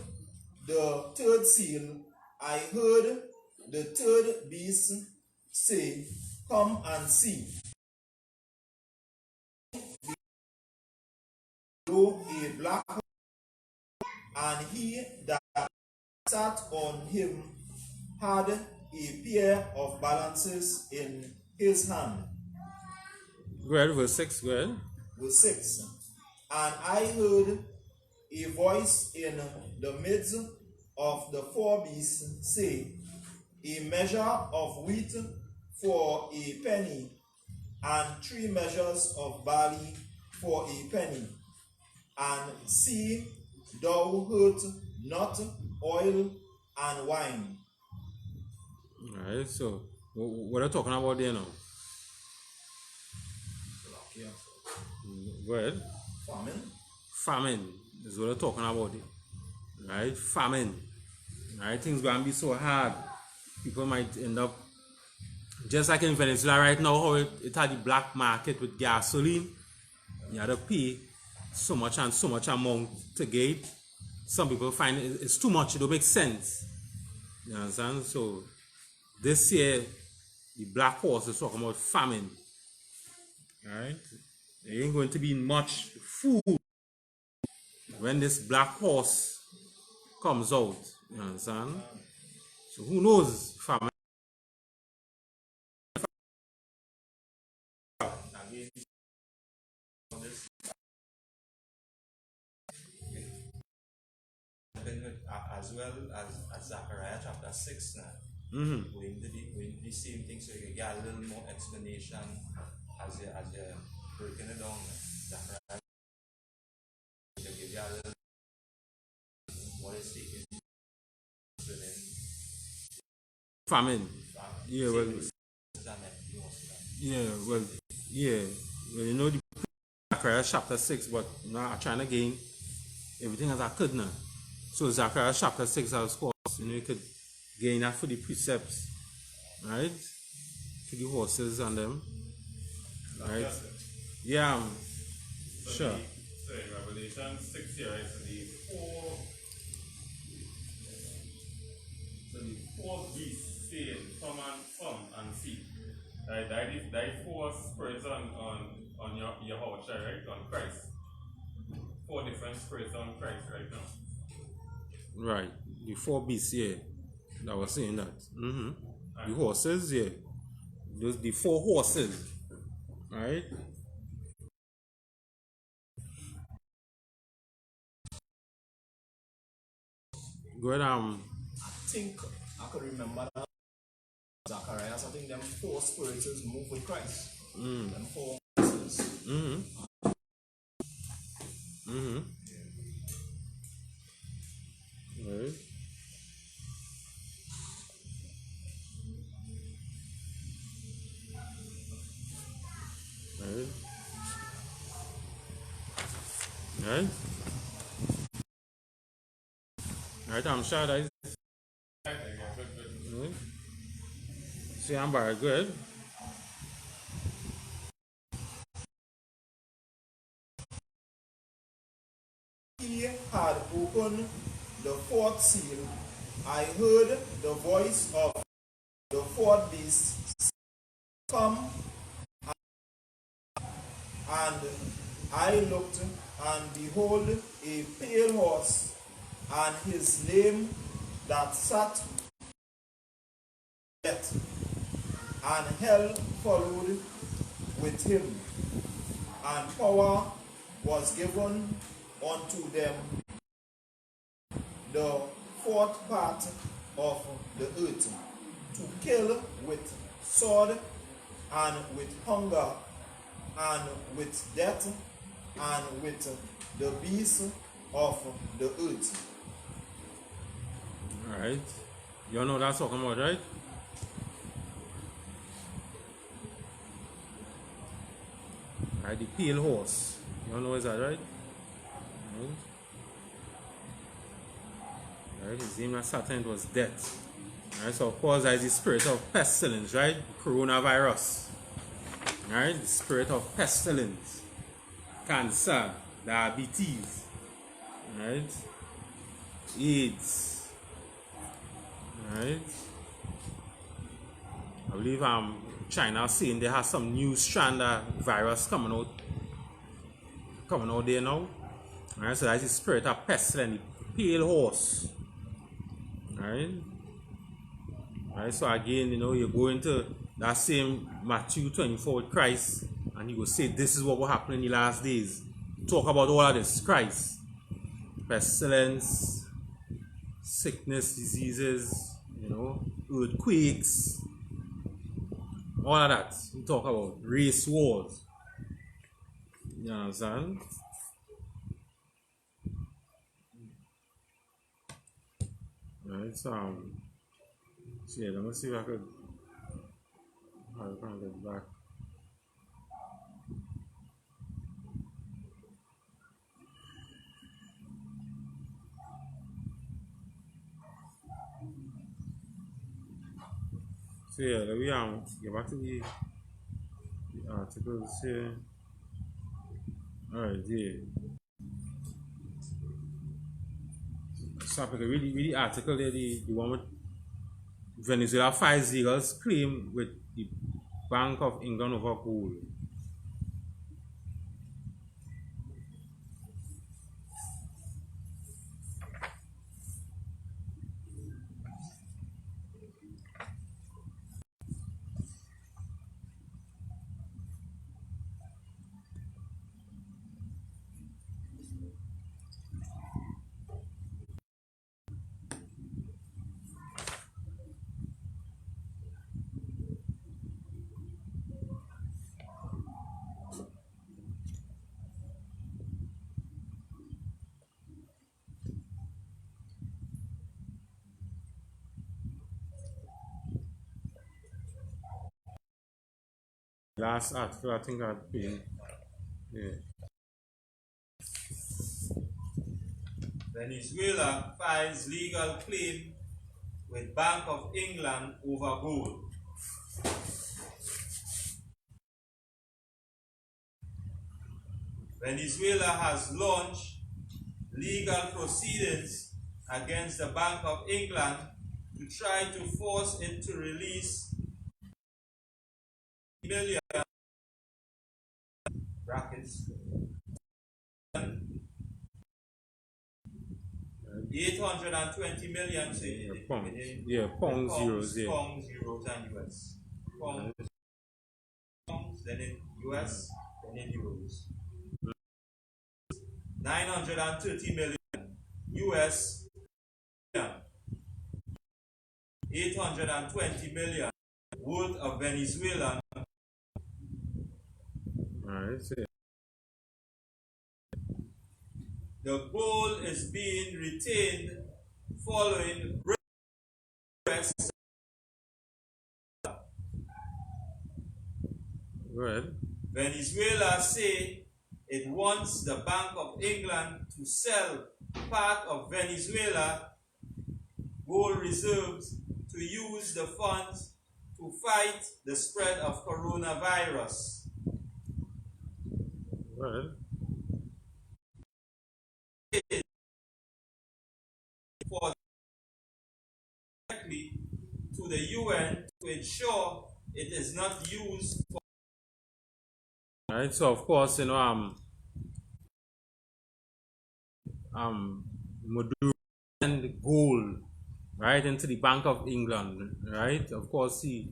the third seal, I heard the third beast say, Come and see. Below a black horse, and he that sat on him had a pair of balances in his hand. Go ahead, verse 6, go ahead. Verse 6. And I heard a voice in the midst of the four beasts say, A measure of wheat for a penny, and 3 measures of barley for a penny. And see, thou hurt not oil and wine. Alright, so what are you talking about there now? Go ahead. Famine is what we're talking about it. Right? Famine. Right? Things gonna be so hard. People might end up just like in Venezuela right now, how it had the black market with gasoline. You had to pay so much and so much amount to get it. Some people find it's too much, it don't make sense. You understand? So this year the black horse is talking about famine. Alright? There ain't going to be much food when this black horse comes out. You understand? So who knows? Famine. As well as Zechariah chapter 6 now. Going to the same thing, so you get a little more explanation as you're breaking it down. Zechariah, to give you a little what is taking Famine. Yeah, well. Yeah. Well, you know the Zechariah chapter 6, but now I'm trying to gain everything as I could now. So Zechariah chapter 6, of course, you know, you could gain that for the precepts, right? For the horses and them, right? Yeah, sure. So in Revelation 6 here, right? So the four beasts saying, Come and see. Right? That 4 spirits on your horse, right? On Christ. 4 different spirits on Christ right now. Right, the 4 beasts, yeah, that was saying that. The horses, yeah, the 4 horses, right? Go ahead. I think I could remember that Zacharias. I think them 4 spirits move with Christ. Them 4 horses. Right. Right. Right, I'm sure that is. See, I'm very good. He had opened the 4th seal. I heard the voice of the fourth beast, come, and I looked, and behold, a pale horse, and his name that sat death, and hell followed with him, and power was given unto them the fourth part of the earth, to kill with sword, and with hunger, and with death, and with the beasts of the earth. Alright. You all know what that's talking about, right? Right, the pale horse. You all know what's that, right? Right, his name that Satan was death. Right, so of course there is the spirit of pestilence, right? Coronavirus. Right, the spirit of pestilence, cancer, diabetes, right? AIDS. Right? I believe China saying they have some new strand of virus coming out there now. Right? So that's the spirit of pestilence, the pale horse. Right? Right? So again, you go into that same Matthew 24 with Christ, and he will say this is what will happen in the last days. Talk about all of this. Christ. Pestilence, sickness, diseases, earthquakes, all of that. We talk about race wars. You understand? Right, so yeah, let me see if I could get back. So yeah, let me get back to the articles here. Alright, yeah. So I could read the article there, the one with Venezuela files legal claim with the Bank of England over gold. Last article I think I've been, yeah. Venezuela files legal claim with Bank of England over gold. Venezuela has launched legal proceedings against the Bank of England to try to force it to release million brackets 820 million pounds, euros, yeah. Pounds, euros, and US. Pounds, then in US, then in euros. 930 million US, 820 million worth of Venezuelan. Alright, so The gold is being retained following US. good. Venezuela say it wants the Bank of England to sell part of Venezuela gold reserves to use the funds to fight the spread of coronavirus. Good. For directly to to the UN to ensure it is not used for. Right, so of course, Maduro send gold right into the Bank of England, right? Of course, the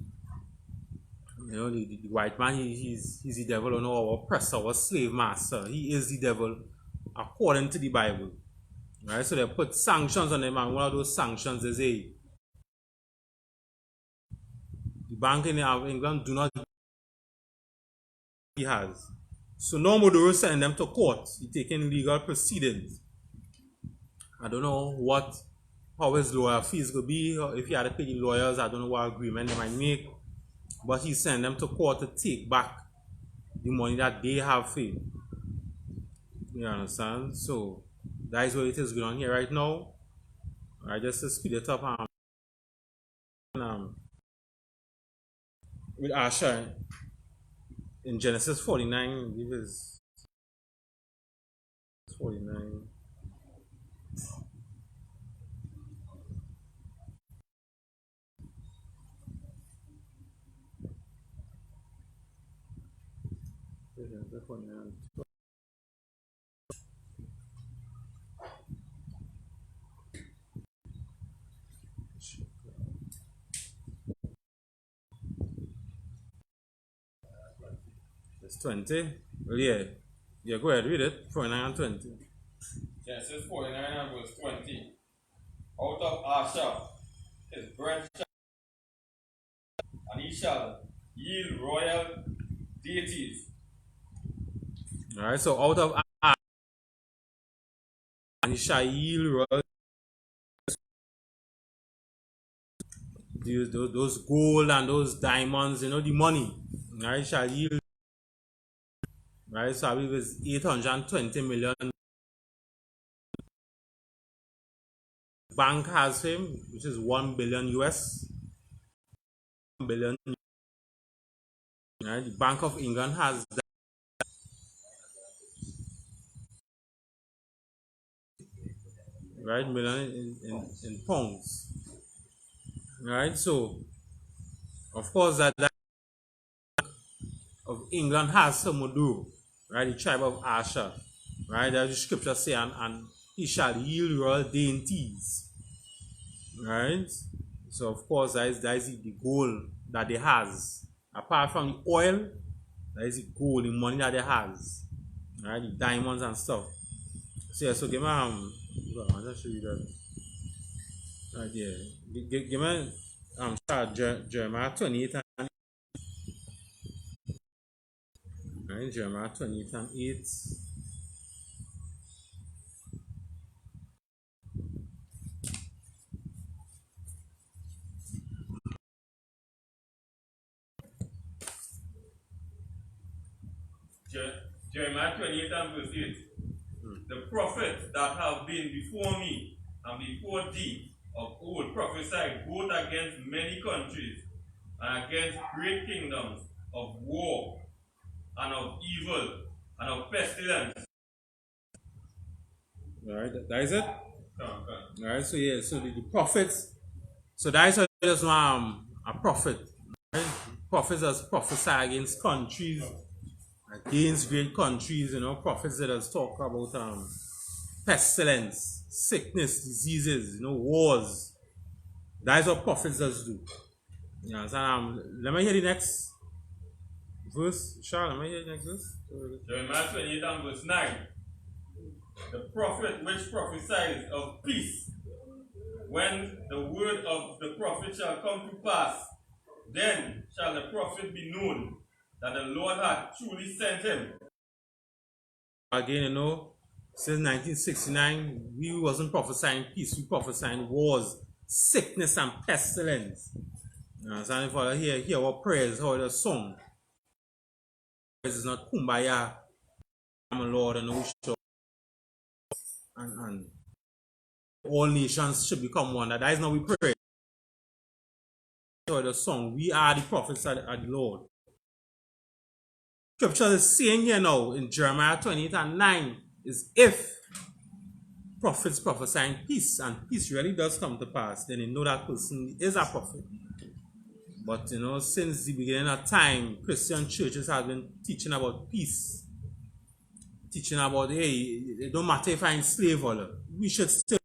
white man, he's the devil, our oppressor, our slave master. He is the devil according to the Bible, right? So they put sanctions on him, and one of those sanctions is the Bank of England do not. He has. So now Maduro sending them to court. He's taking legal proceedings. I don't know how his lawyer fees could be, or if he had to pay the lawyers, I don't know what agreement they might make. But he sent them to court to take back the money that they have for him. You understand? So that is what it is going on here right now. I just to speed it up with Asher in Genesis 49, I believe is 49. It's 20. Well, yeah, go ahead, read it. 49 and 20. Genesis 49 and verse 20. Out of Asher his bread shall, and he shall yield royal deities. Alright, so out of Asher, and he shall yield royal, those gold and those diamonds, the money. Alright, shall yield. Right, so I believe it's 820 million. Bank has him, which is 1 billion US. 1 billion. Right, the Bank of England has that. Right, million in pounds. Right, so of course that of England has some Maduro. Right, the tribe of Asher, right, as the scripture say, and he shall yield royal dainties, right? So of course that is the goal that they has. Apart from the oil, that is the gold, the money that they has, right? The diamonds and stuff. So yeah, so give me I'll just show you that. Right there. Give me Jeremiah 28 and right, Jeremiah 28 and 8. Jeremiah 28 and verse 8. The prophets that have been before me and before thee of old prophesied both against many countries and against great kingdoms, of war and of evil and of pestilence. Alright, that is it? Come. Alright, so yeah, so the prophets, so that is just a prophet. Right? Prophets that prophesy against countries, against great countries, prophets that has talk about pestilence, sickness, diseases, wars. That is what prophets does do. Yeah, so let me hear the next verse. Let me hear the next verse. Jeremiah 28 and verse 9. The prophet which prophesies of peace, when the word of the prophet shall come to pass, then shall the prophet be known that the Lord hath truly sent him. Again, since 1969, we wasn't prophesying peace, we prophesying wars, sickness, and pestilence. So for hear our prayers, how the song. Prayers is not kumbaya, I'm a Lord, and we show. And all nations should become one. That is not we pray. So the song, we are the prophets of the Lord. Scripture is saying here now in Jeremiah 28 and 9 is if prophets prophesying peace and peace really does come to pass, then you know that person is a prophet. But since the beginning of time, Christian churches have been teaching about peace, teaching about, hey, it don't matter if I enslave or not. We should still,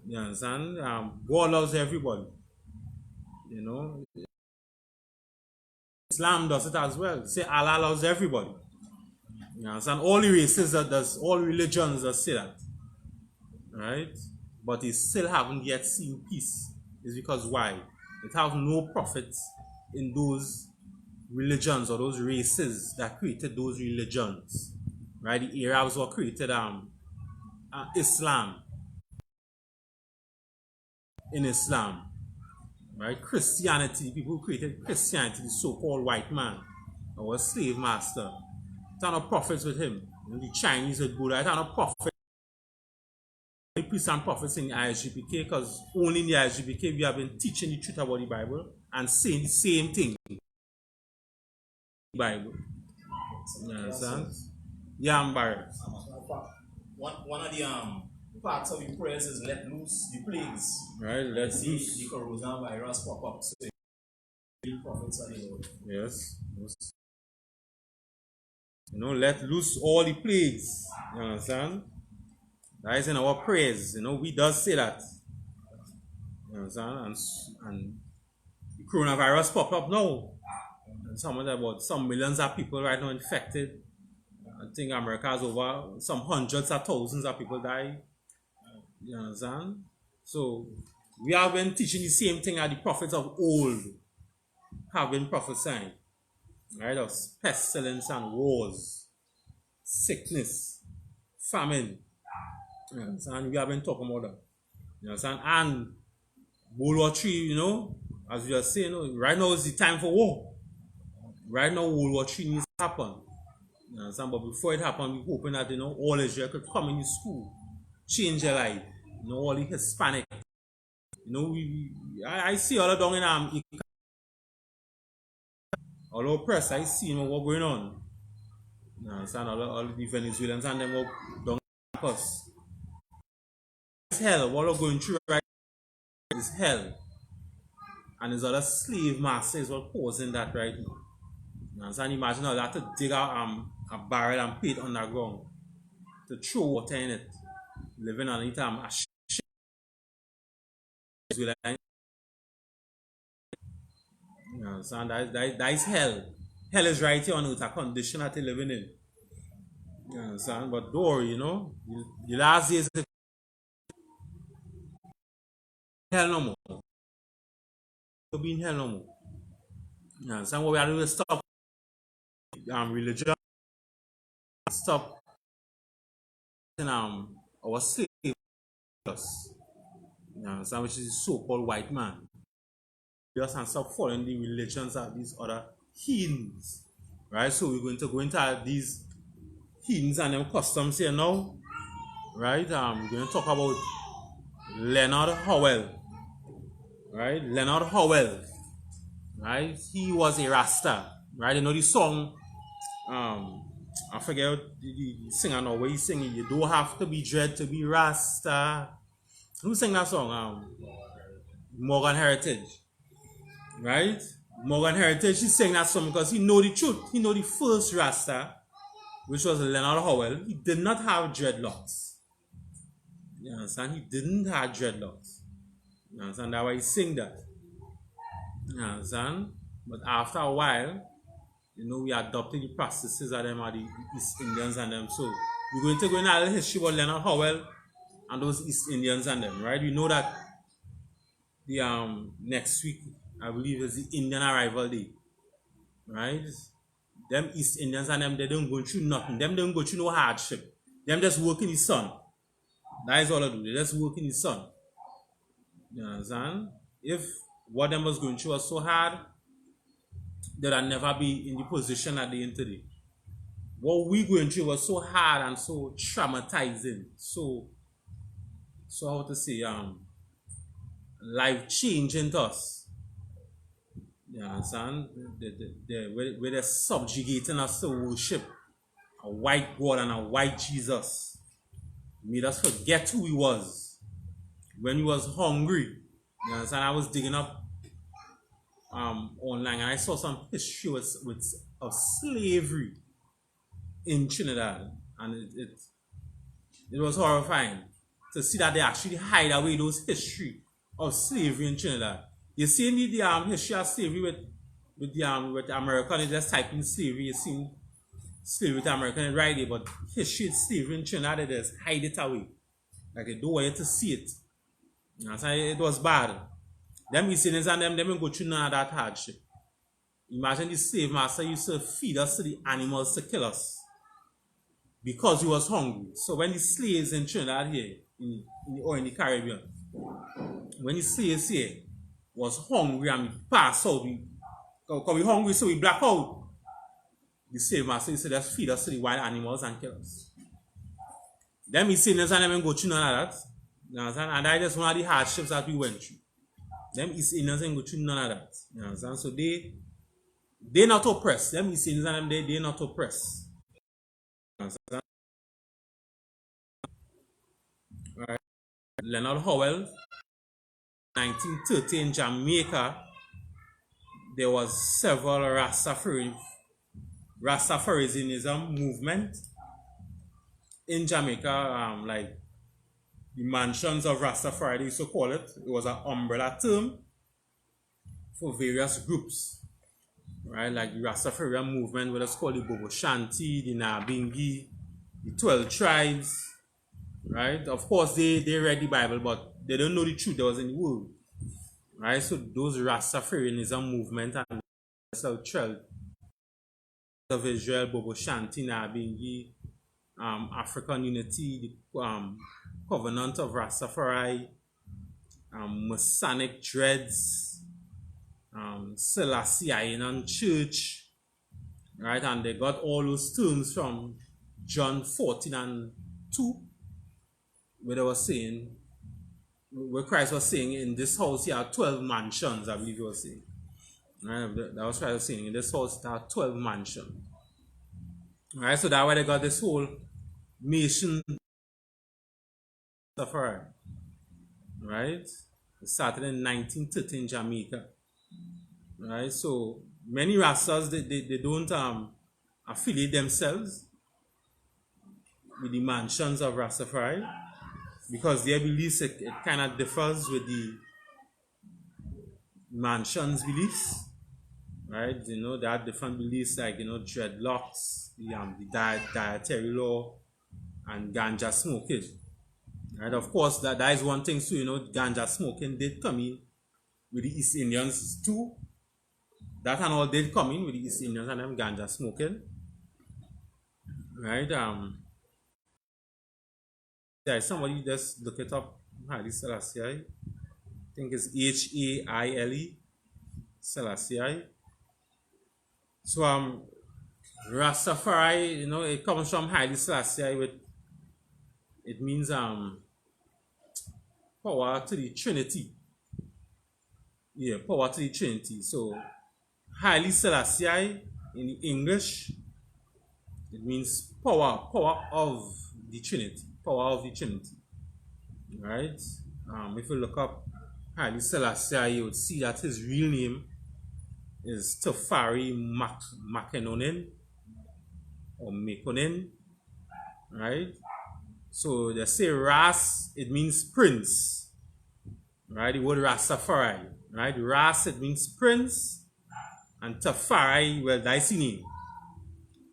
you understand? God loves everybody. Islam does it as well. Say Allah loves everybody. You understand? All the races all religions that say that. Right? But they still haven't yet seen peace. It's because why? It have no prophets in those religions or those races that created those religions. Right? The Arabs were created Islam. In Islam. Right? Christianity, people who created Christianity, the so-called white man, our slave master. There are no prophets with him. The Chinese with Buddha, there are no prophets. The priests and prophets in the I.S.U.P.K, because only in the I.S.U.P.K we have been teaching the truth about the Bible and saying the same thing. Bible. You understand? Yeah, I'm Barrett. One of the parts of the prayers is let loose the plagues. Right, let loose. The coronavirus pop up. So the prophets are the Lord. Yes. Let loose all the plagues. You understand? That is in our prayers. We does say that. You understand? And the coronavirus pop up now. And some millions of people right now infected. I think America has over some hundreds of thousands of people die. You understand? So we have been teaching the same thing that the prophets of old have been prophesying. Right? Of pestilence and wars, sickness, famine. You understand? We have been talking about that. You understand? And World War III, as we are saying, right now is the time for war. Right now, World War III needs to happen. You understand? But before it happens, we're hoping that, all Israel could come in the school, change their life. All the Hispanic. I see all the down in all over press, I see what's going on. You understand? All the Venezuelans and them up down campus. It's hell. What we're going through right now is hell. And there's other slave masters what causing that right now. You understand? Imagine all that to dig out a barrel and put it underground. To throw water in it. Living on it a shit. You understand? That is hell. Hell is right here on earth, a condition that you're living in. You understand? But don't worry, the last days hell no more. To be in hell no more. You understand? What we are doing is stop religion, stop our slaves. You understand? Which is the so-called white man. Just and stop following the religions of these other heathens. Right? So we're going to go into these heathens and them customs here now. Right? We're going to talk about Leonard Howell. Right? Leonard Howell. Right? He was a Rasta. Right? The song, I forget the singer now where he's singing, you don't have to be dread to be Rasta. Who sang that song? Morgan Heritage. Right? Morgan Heritage, he sang that song because he know the truth. He know the first Rasta, which was Leonard Howell. He did not have dreadlocks. You understand? He didn't have dreadlocks. You understand? That's why he sing that. You understand? But after a while, we adopted the practices of them, the East Indians and them. So we're going to go into a little history about Leonard Howell and those East Indians and them, right? We know that the next week, I believe, is the Indian Arrival Day, right? Them East Indians and them, they don't go through nothing. Them don't go through no hardship. Them just work in the sun. That is all they do. They just work in the sun. You understand? If what them was going through was so hard, they'd never be in the position that they're in today. What we going through was so hard and so traumatizing. So how to say, life changing to us. You understand? Where they're subjugating us to worship a white God and a white Jesus. Made us forget who he was. When he was hungry. You understand? I was digging up online, and I saw some history of slavery in Trinidad, and it was horrifying to see that they actually hide away those history of slavery in Trinidad. You see the history of slavery with American, you just type in slavery, you see slavery with American right there, but history of slavery in Trinidad, they just hide it away. Like they don't want you to see it. You know, so it was bad. Them East Indians and them go through none of that hardship. Imagine the slave master used to feed us to the animals to kill us because he was hungry. So when the slaves in Trinidad here, or in the Caribbean, when the slaves here was hungry and we passed out, because we hungry, so we black out. The slave master used to just feed us to the wild animals and kill us. Them East Indians and them go through none of that. You understand? And that is one of the hardships that we went through. Them East Indians ain't go through none of that. You understand? So they not oppressed. Them East Indians and them they not oppressed. You understand? Right. Leonard Howell, 1930 in Jamaica, there was several Rastafarianism movement in Jamaica, like the mansions of Rastafari, they used to call it. It was an umbrella term for various groups, right? Like the Rastafarian movement, what is called the Bobo Shanti, the Nabingi, the 12 tribes, right? Of course, they read the Bible, but they don't know the truth that was in the world, right? So those Rastafarianism movement and the 12 of Israel, Bobo Shanti, Nabingi, African Unity, the Covenant of Rastafari, Masonic Dreads, Selassie Church, right? And they got all those terms from John 14:2, where they were saying, where Christ was saying, in this house here are 12 mansions, I believe he was saying. Right? That was Christ was saying, in this house there are 12 mansions. Right? So that's why they got this whole nation Rastafari, right? It started in 1930 in Jamaica, right? So many Rastas they don't affiliate themselves with the mansions of Rastafari because their beliefs it kind of differs with the mansions beliefs, right? You know, they have different beliefs like, you know, dreadlocks, the dietary law, and ganja smoking. Right, of course, that is one thing too, you know, ganja smoking did come in with the East Indians too. That and all did come in with the East Indians and them ganja smoking. Right, yeah, somebody just look it up, Haile Selassie. I think it's Haile Selassie. So Rastafari, you know, it comes from Haile Selassie with it means power to the Trinity. Yeah, power to the Trinity. So Haile Selassie in English, it means power of the Trinity. Power of the Trinity. Right? If you look up Haile Selassie, you would see that his real name is Tafari Makenonen or Mekonen. Right? So they say Ras, it means prince, right? The word Rastafari, right? Ras, it means prince, and Tafari, well, that's his name.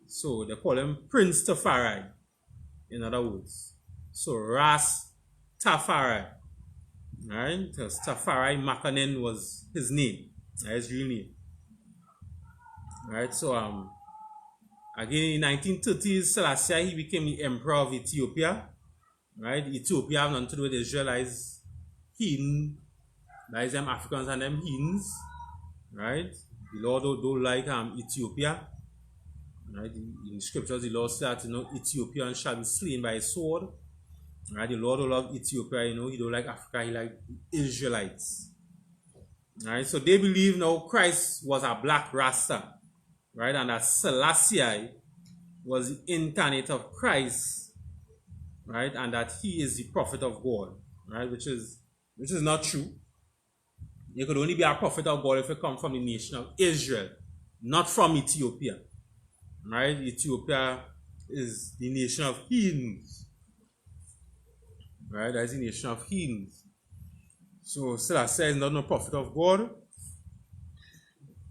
So they call him Prince Tafari, in other words. So Ras Tafari, right? Because Tafari Makanen was his name, his real name, right? So again in 1930s, Selassie he became the emperor of Ethiopia. Right, Ethiopia have nothing to do with the Israelites, heathen, that is them Africans and them heathens, right? The Lord don't like Ethiopia, right? In scriptures, the Lord said, you know, Ethiopians shall be slain by a sword, right? The Lord don't love Ethiopia, you know, he don't like Africa, he like Israelites, right? So they believe now Christ was a black Rasta, right? And that Selassie was the incarnate of Christ, right, and that he is the prophet of God, right, which is not true, You could only be a prophet of God if you come from the nation of Israel, not from Ethiopia. Right? Ethiopia is the nation of heathens. Right? That's the nation of heathens. So Selassie is not no prophet of God.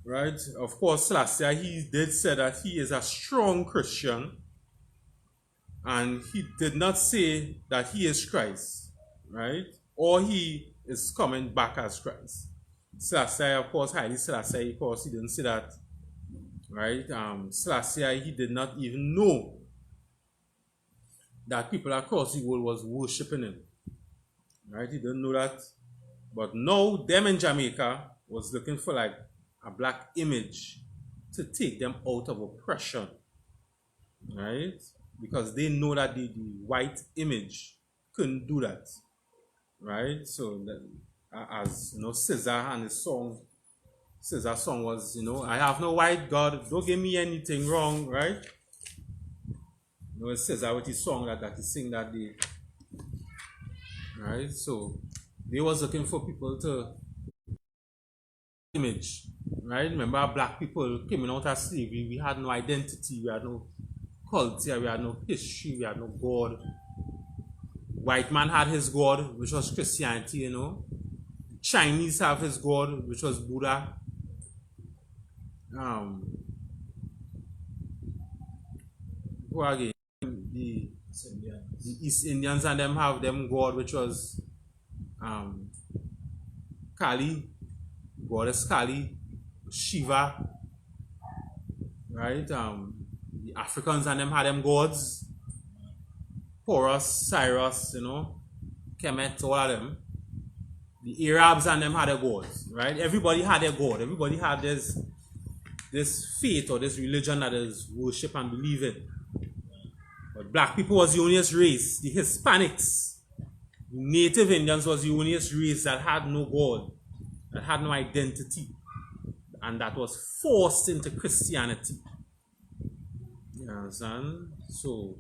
Right? Of course, Selassie, he did say that he is a strong Christian. And he did not say that he is Christ. Right? Or he is coming back as Christ. Selassie, of course, Haile Selassie, of course, he didn't say that. Right? Selassie, he did not even know that people across the world was worshipping him. Right? He didn't know that. But now, them in Jamaica was looking for like a black image to take them out of oppression. Right? Because they know that the white image couldn't do that. Right? So, as you know, Caesar and his song, Caesar's song was, you know, I have no white God, don't give me anything wrong, right? You know, it says that with his song that he sing that day. Right? So they was looking for people to image. Right? Remember, black people coming out of slavery, we had no identity, we had no culture, we had no history, we had no God. White man had his God, which was Christianity, you know. Chinese have his God, which was Buddha. Who again? The East Indians and them have them God, which was Kali, goddess Kali, Shiva, right? The Africans and them had them gods, Horus, Cyrus, you know, Kemet, all of them. The Arabs and them had their gods, right? Everybody had their God. Everybody had this faith or this religion that is worship and believe in. But black people was the onlyest race. The Hispanics, the native Indians was the onlyest race that had no God, that had no identity, and that was forced into Christianity. You understand? So,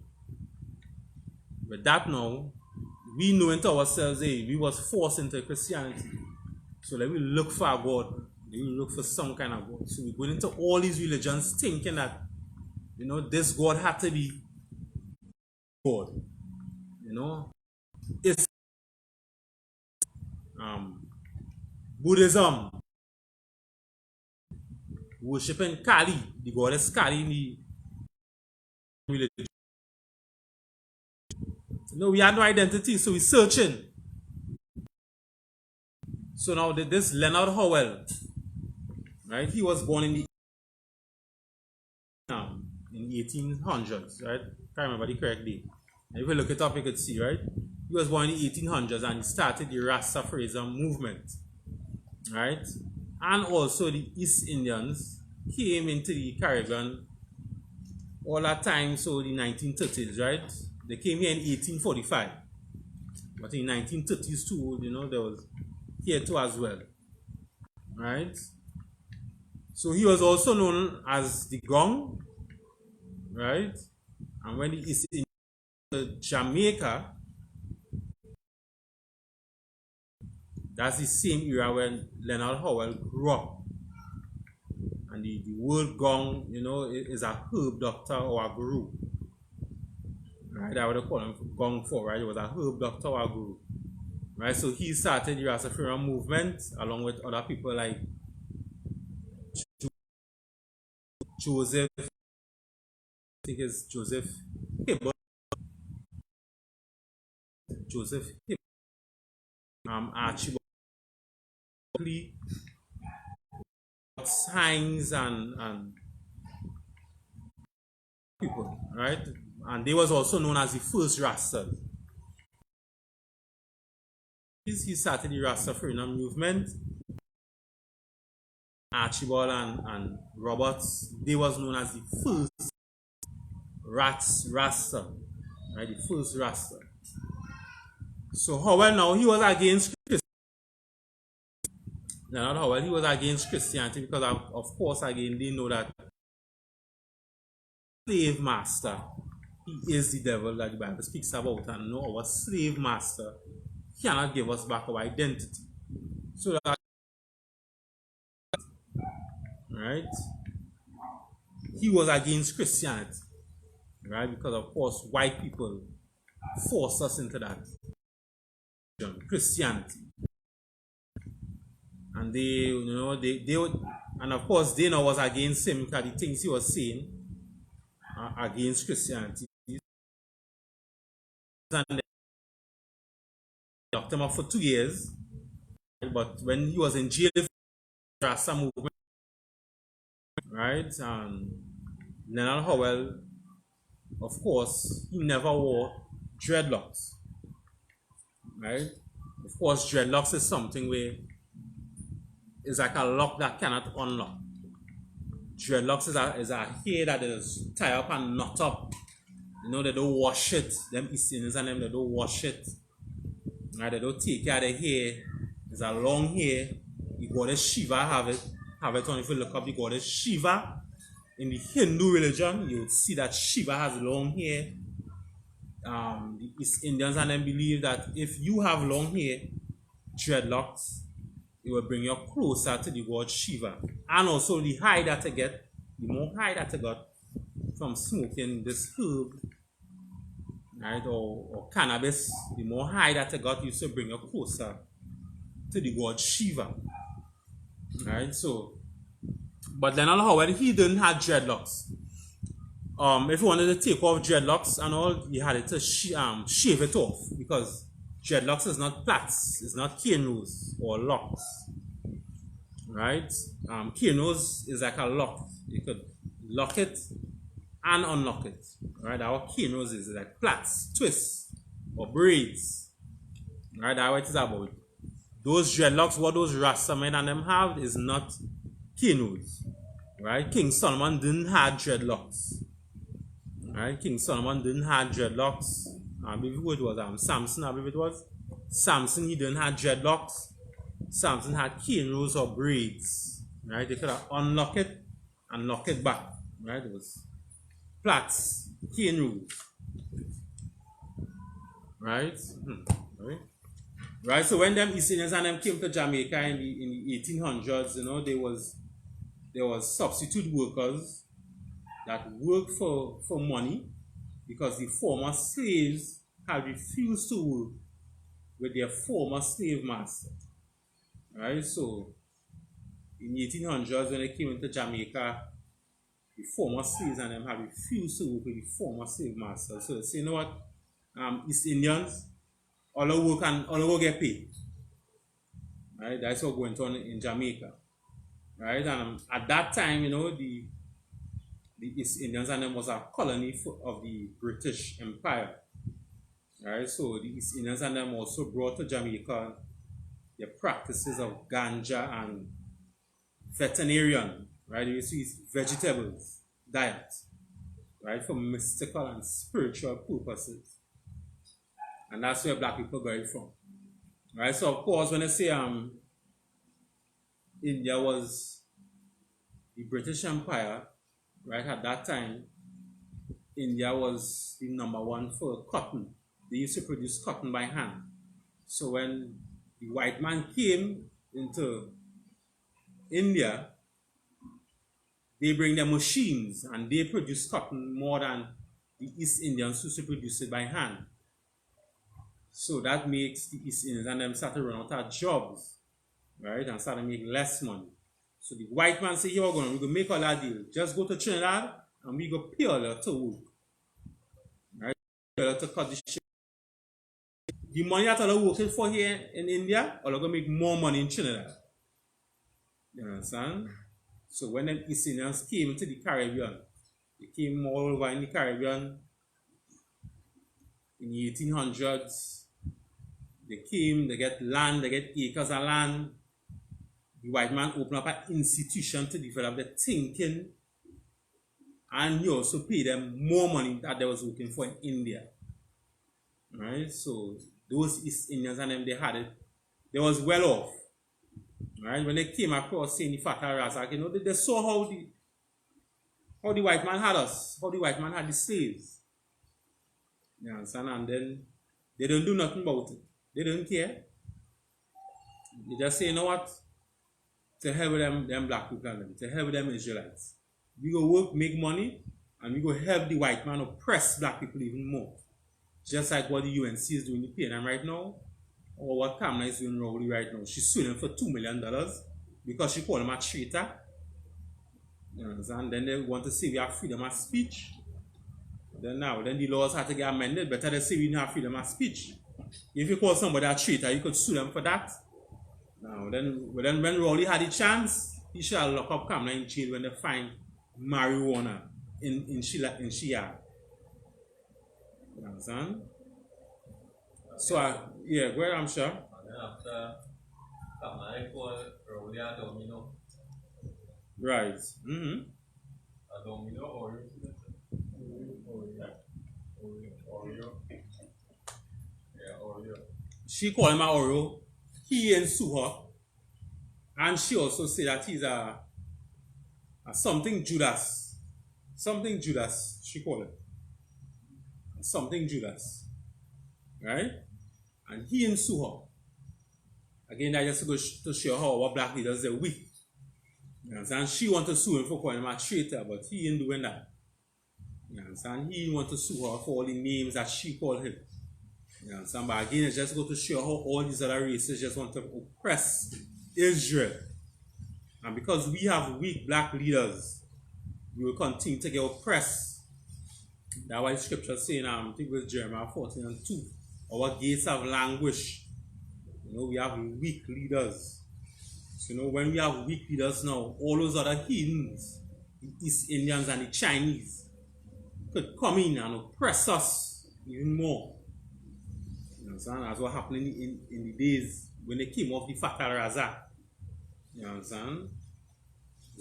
with that now, we know into ourselves, hey, we was forced into Christianity. So let me look for a God. Let me look for some kind of God. So we go into all these religions thinking that, you know, this God had to be God. You know, it's Buddhism, worshipping Kali, the goddess Kali in the religion. No, we had no identity, so we're searching. So now this Leonard Howell, right? He was born in the 1800s, right? Can't remember the correct date. And if you look it up, you could see, right? He was born in the 1800s and he started the Rastafarianism movement, right? And also the East Indians came into the Caribbean all that time, so the 1930s, right? They came here in 1845. But in 1930s too, you know, there was here too as well. Right? So he was also known as the Gong. Right? And when he is in Jamaica, that's the same era when Leonard Howell grew up. And the word Gong, you know, is a herb doctor or a guru. Right? I would call him Gong for, right? He was a herb doctor or a guru. Right? So he started the Rastafarian movement along with other people like Joseph, I think it's Joseph Hibble, Archibald, Signs and people, right? And they was also known as the first Rastas. He started the Rastafarian movement. Archibald and Roberts, they was known as the first Rasta, right? The first Rasta. So Howell now, he was against Christianity. Not Howell, he was against Christianity because of course again they know that slave master, he is the devil that the Bible speaks about, and no, our slave master cannot give us back our identity. So that right? He was against Christianity, right? Because of course white people forced us into that Christianity, and they would, and of course they now was against him because the things he was saying are against Christianity, and they locked him up for 2 years. But when he was in jail, there are some movement, right? And Leonard Howell, of course, he never wore dreadlocks, right? Of course, dreadlocks is something where it's like a lock that cannot unlock. Dreadlocks is a hair that is tied up and knot up. You know, they don't wash it. Them East Indians and them, they don't wash it. Right? They don't take care of the hair. It's a long hair. The goddess Shiva have it on. If you look up the goddess Shiva in the Hindu religion, you would see that Shiva has long hair. The East Indians and them believe that if you have long hair, dreadlocks, it will bring you closer to the god Shiva. And also the high that you get, the more high that you got from smoking this herb, right, or cannabis, the more high that you got used to bring you closer to the god Shiva. Right, so, but then Howell, he didn't have dreadlocks. If you wanted to take off dreadlocks and all, you had to shave it off, because dreadlocks is not plaits, it's not cane nose or locks. Right? Cane nose is like a lock. You could lock it and unlock it. Right? Our cane nose is like plaits, twists, or braids. Right? That's what it's about. Those dreadlocks, what those Rastamen and them have, is not cane nose. Right? King Solomon didn't have dreadlocks. Right? King Solomon didn't have dreadlocks. I believe it was Samson, I believe it was. Samson, he didn't have dreadlocks. Samson had cane nose or braids. Right? They could have unlock it and lock it back. Right? It was plaits, cane nose. Right? Right? So when them East Indians and them came to Jamaica in the 1800s, you know, there was substitute workers that worked for money, because the former slaves had refused to work with their former slave master. Right? So in the 1800s, when they came into Jamaica, the former slaves and them had refused to work with the former slave master. So they say, you know what, East Indians, all the work and all go get paid. Right? That's what went on in Jamaica. Right? And at that time, you know, the East Indians and them was a colony of the British Empire. Right? So the East Indians and them also brought to Jamaica the practices of ganja and veterinarian, right? You see vegetables diet, right, for mystical and spiritual purposes. And that's where black people got it from. Right? So of course when I say India was the British Empire, right, at that time, India was the #1 for cotton. They used to produce cotton by hand. So when the white man came into India, they bring their machines and they produce cotton more than the East Indians used to produce it by hand. So that makes the East Indians and them start to run out of jobs, right, and start to make less money. So the white man say, we're going to make all that deal. Just go to Trinidad and we go pay all that to work. Right? To cut the shit. The money that they're working for here in India, they're going to make more money in Trinidad. You understand? So when the East Indians came to the Caribbean, they came all over in the Caribbean in the 1800s. They came, they get land, they get acres of land. The white man opened up an institution to develop the thinking, and he also paid them more money that they was working for in India. Right? So those East Indians and them, they had it. They was well off. Right? When they came across saying the Fata Razak, you know, they saw how the white man had us, how the white man had the slaves. You understand? And then they don't do nothing about it. They don't care. They just say, you know what? to help them black people and them, to help them Israelites. We go work, make money, and we go help the white man oppress black people even more. Just like what the UNC is doing in PNM right now, or what Kamala is doing Rowley right now. She's suing him for $2 million because she called him a traitor. You understand? Then they want to say we have freedom of speech. Then the laws have to get amended. Better they say we don't have freedom of speech. If you call somebody a traitor, you could sue them for that. Now, then when Rowley had the chance, he should have locked up Kamala in jail when they find marijuana in Shia. You understand? So, yeah, go ahead, I'm sure. And then after Kamala called Rowley a domino. Right. A domino or Oreo. She called him a Oreo. He and sue her. And she also said that he's a something Judas. Something Judas, she called him. Something Judas. Right? And he and sue her. Again, that just goes to show how our black leaders are weak. You understand? She wanted to sue him for calling him a traitor, but he ain't doing that. You understand? He wanted to sue her for all the names that she called him. You understand? But again, it just goes to show how all these other races just want to oppress Israel. And because we have weak black leaders, we will continue to get oppressed. That's why the scripture saying, I think it was Jeremiah 14:2, our gates have languished. You know, we have weak leaders. So, you know, when we have weak leaders now, all those other heathens, the East Indians and the Chinese, could come in and oppress us even more. You understand? That's what happened in the days when they came off the Fatal Razak. You understand?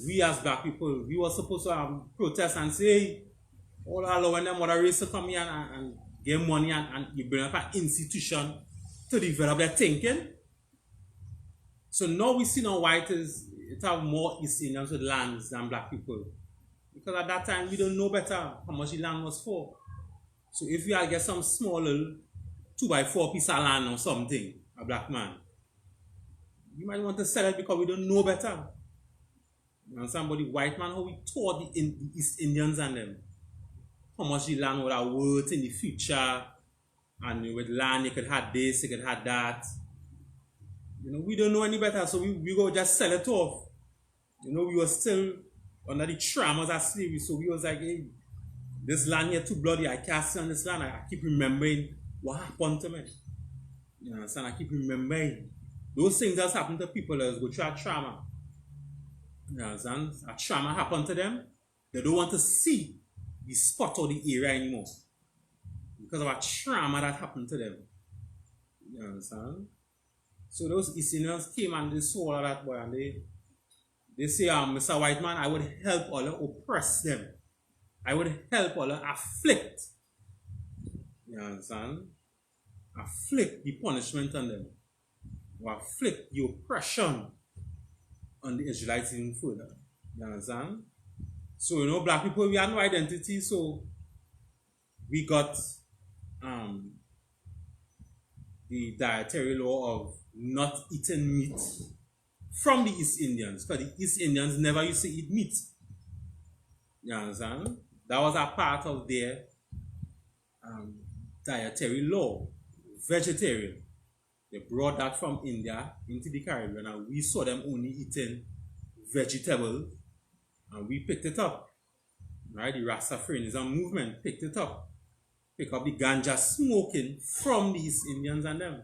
We as black people, we were supposed to protest and say, hey, all allowing them other race to come here and get money and you bring up an institution to develop their thinking. So now we see now white is it have more East Indians with lands than black people. Because at that time we don't know better how much the land was for. So if we had get some small little 2x4 piece of land or something, a black man, you might want to sell it because we don't know better. You understand? But the white man, how we taught the East Indians and them, how much the land would have worth in the future, and with land you could have this, you could have that. You know, we don't know any better, so we go just sell it off. You know, we were still under the traumas of slavery, so we was like, hey, this land here too bloody, I can't stay on this land. I keep remembering what happened to me. You understand? I keep remembering. Those things just happen to people that go through a trauma. You understand? A trauma happened to them. They don't want to see the spot or the area anymore. Because of a trauma that happened to them. You understand? So those East Indians came and they saw all that boy and they say, Mr. White Man, I would help all oppress them. I would help all afflict. You understand? Afflict the punishment on them. Or afflict the oppression on the Israelites even further. You understand? So, you know, black people, we have no identity, so we got the dietary law of not eating meat from the East Indians, because the East Indians never used to eat meat. You understand? That was a part of their dietary law, vegetarian. They brought that from India into the Caribbean, and we saw them only eating vegetables, and we picked it up. Right? The Rastafarianism movement picked it up. Pick up the ganja smoking from the East Indians and them.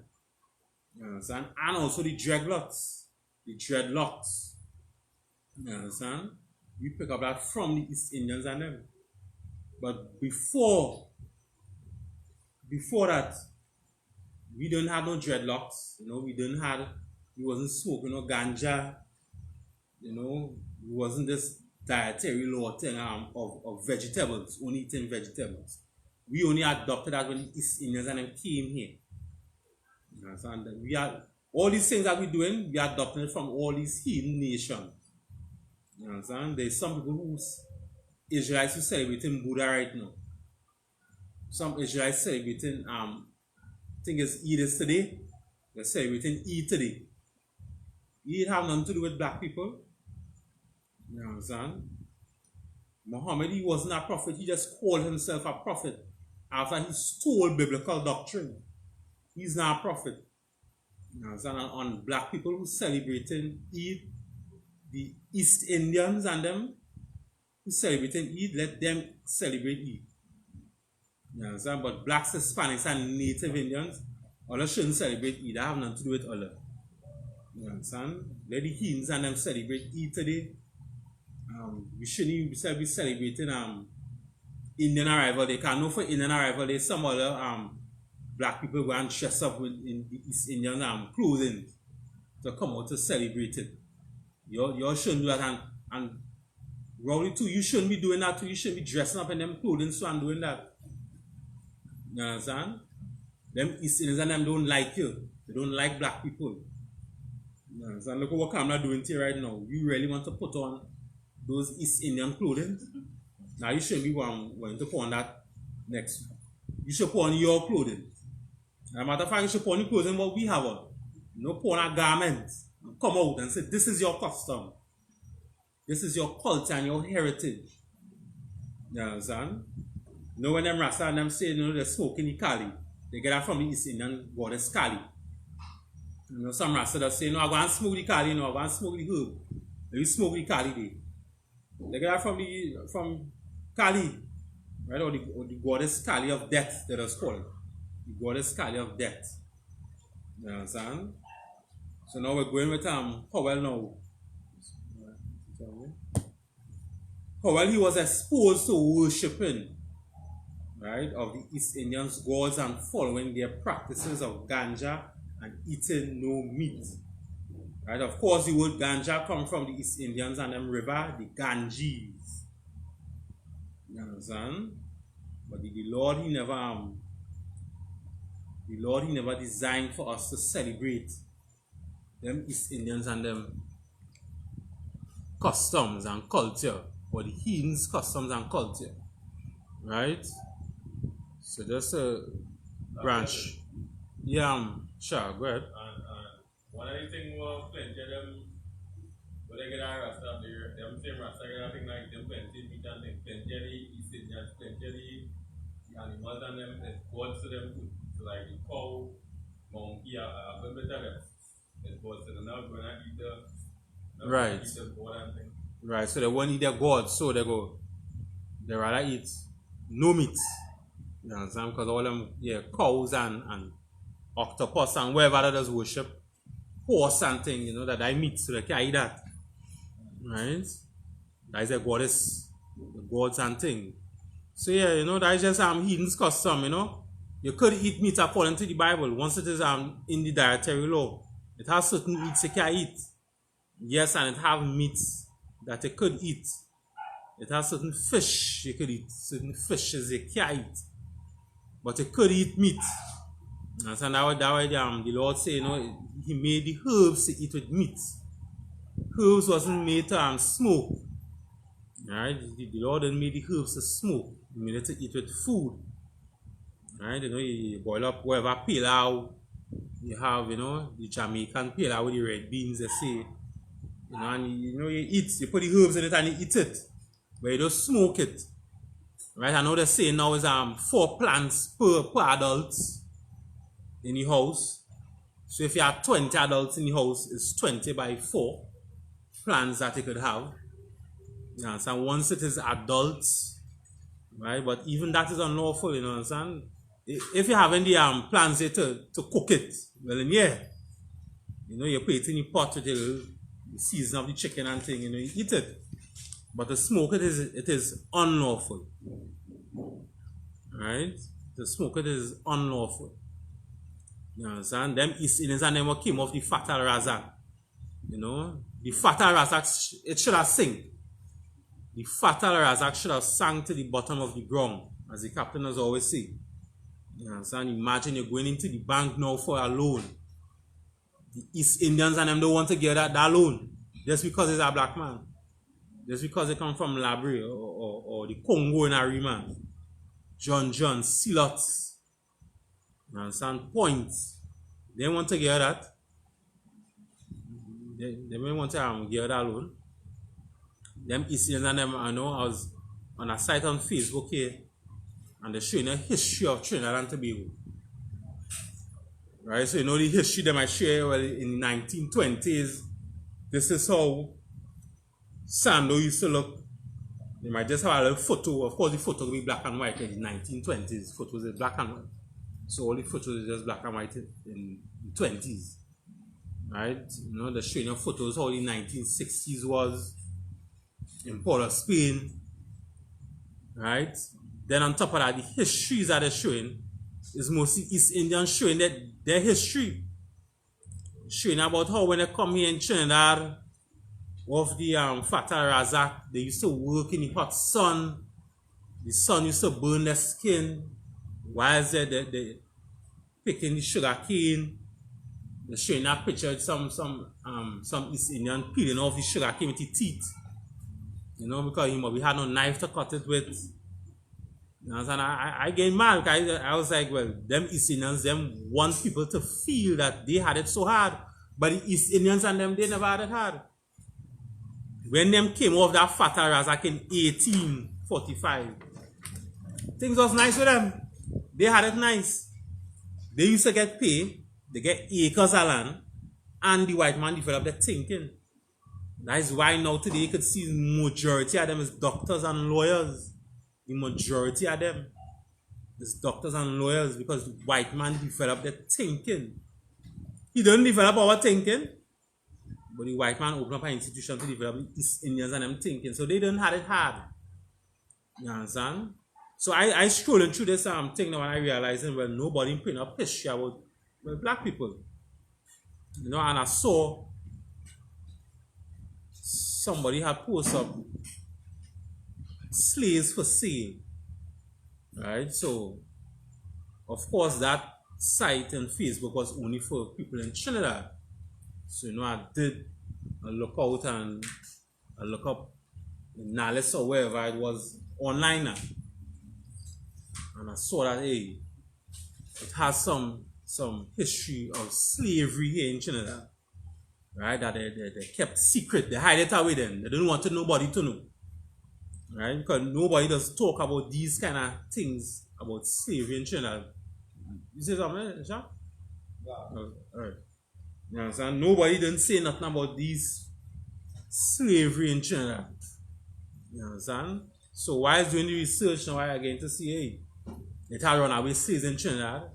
You understand? And also the dreadlocks. You understand? We pick up that from the East Indians and them. But before that, we don't have no dreadlocks. You know, we wasn't smoking no ganja. You know, it wasn't this dietary law thing of vegetables, only eating vegetables. We only adopted that when the East Indians and them came here. You understand? We are all these things that we're doing, we are adopting it from all these heathen nations. You understand? There's some people who's Israelites who celebrating Buddha right now. Some Israelites celebrating I think it's Eid today. They're celebrating Eid today. He didn't have nothing to do with black people. You understand? Muhammad, he wasn't a prophet. He just called himself a prophet after he stole biblical doctrine. He's not a prophet. You understand? And on black people who celebrating Eid, the East Indians and them who celebrating Eid, let them celebrate Eid. You understand? But blacks, Hispanics, and Native Indians, others shouldn't celebrate Eid. That have nothing to do with Allah. You understand? Let the Hindus and them celebrate Eid today. We shouldn't even be celebrating Indian arrival. They can know for Indian arrival, there's some other black people go and dress up in the East Indian clothing to come out to celebrate it. You shouldn't do that, and Rowley too, you shouldn't be doing that too. You shouldn't be dressing up in them clothing so and doing that. You understand? Them East Indians and them don't like you. They don't like black people. You understand? Look at what Kamala doing to you right now. You really want to put on those East Indian clothing? Now you shouldn't be wanting to put on that next. You should put on your clothing. As a matter of fact, you should put on the clothing what we have on. No put on a garment. Come out and say, this is your custom. This is your culture and your heritage. You understand? You know when them Rasta and them say, you know, they're smoking the Kali. They get that from the East Indian goddess Kali. You know, some Rasta that say, no, I'm going to smoke the Kali, no, I'm going to smoke the herb. You smoke the Kali day. They get that from Kali, right? Or the goddess Kali of death, that is called. The goddess Kali of death. You understand? So now we're going with Howell now. Howell, he was exposed to worshipping, right, of the East Indians' gods and following their practices of ganja and eating no meat. Right? Of course, the word ganja comes from the East Indians and them river, the Ganges. You understand? But the Lord, he never designed for us to celebrate them East Indians and them customs and culture, or the heathens' customs and culture. Right? So that's a branch. Yeah, sure, go ahead. And one of the things was plenty of them, when they get a Rasta there, them same Rasta get a thing like them plenty meat and them plenty of the East Indians, plenty of the animals and them, there's gods to them too. So like the cow, monkey, a little bit of them. There's gods to them now going to eat the, right. Eat the goat and thing. Right, so they won't eat their gods, so they rather eat no meat. You understand? Because all them, cows and octopus and wherever that does worship, horse and thing, you know, that I meat, so they can't eat that. Right? That is a goddess, the gods and thing. So yeah, you know, that is just heathen's custom, you know. You could eat meat according to the Bible, once it is in the dietary law. It has certain meats you can eat. Yes, and it have meats that you could eat. It has certain fish you could eat, certain fishes you can't eat. But you could eat meat. And so that way the Lord say, you know, he made the herbs to eat with meat. Herbs wasn't made to smoke. Right? The Lord didn't make the herbs to smoke. He made it to eat with food. Right? You know, you boil up whatever pilau. You have, you know, the Jamaican pilau with the red beans, they say. You know, and you eat, you put the herbs in it and you eat it. But you don't smoke it. Right? I know they're saying now is 4 plants per adult in the house. So if you have 20 adults in the house, it's 20 by 4 plants that you could have. You understand? Once it is adults, right? But even that is unlawful, you know, understand? If you have any plans there to cook it, well then yeah. You know, you put it in the pot with the season of the chicken and thing, you know, you eat it. But to smoke it is unlawful. Right? To smoke it is unlawful. You understand? Them East Indians and them what came off the Fatal Razak. You know? The Fatal Razak, it should have sink. The Fatal Razak should have sunk to the bottom of the ground, as the captain has always said. You understand? Imagine you're going into the bank now for a loan. The East Indians and them don't want to get that loan. Just because it's a black man. Just because they come from Labrie or the Congo in Arima. John, Silots. You understand? Points. They want to get that. they may want to get it alone. Them East Indians and them, I know, I was on a site on Facebook here, and they're showing the history of Trinidad and Tobago. Right, so you know the history they might share, well, in the 1920s, this is how Sando used to look. They might just have a little photo. Of course, the photo will be black and white in the 1920s. Photos are black and white. So all the photos are just black and white in the 20s. Right? You know, they're showing you photos how the 1960s was in Port of Spain. Right? Then on top of that, the histories that they're showing is mostly East Indians showing that their history. Showing about how when they come here in Trinidad, of the Fatah Razak, they used to work in the hot sun. The sun used to burn their skin. While they picking the sugar cane. They're showing that picture of some East Indian peeling off the sugar cane with the teeth. You know, because we had no knife to cut it with. You know, and I get mad. I was like, well, them East Indians, them want people to feel that they had it so hard. But the East Indians and them, they never had it hard. When them came off that Fatah Razak in 1845, things was nice with them. They had it nice. They used to get paid, they get acres of land, and the white man developed their thinking. That is why now today you could see the majority of them is doctors and lawyers. The majority of them is doctors and lawyers because the white man developed their thinking. He didn't develop our thinking. But the white man opened up an institution to develop East Indians and them thinking. So they didn't have it hard. You understand? So I strolling through this thing now and I realizing, well, nobody putting up history about black people. You know, and I saw somebody had posted up slaves for sale. Right? So, of course, that site on Facebook was only for people in Trinidad. So, you know, I did a look out and I look up Nalis or wherever it was online now. And I saw that, hey, it has some history of slavery here in Trinidad. Right? That they kept secret. They hide it away then. They don't want nobody to know. Right? Because nobody does talk about these kind of things about slavery in Trinidad. You see something, Sean? Yeah. All right. You understand? Nobody didn't say nothing about these slavery in Trinidad. You understand? So while doing the research now, I again to see, hey, they had runaway slaves in Trinidad,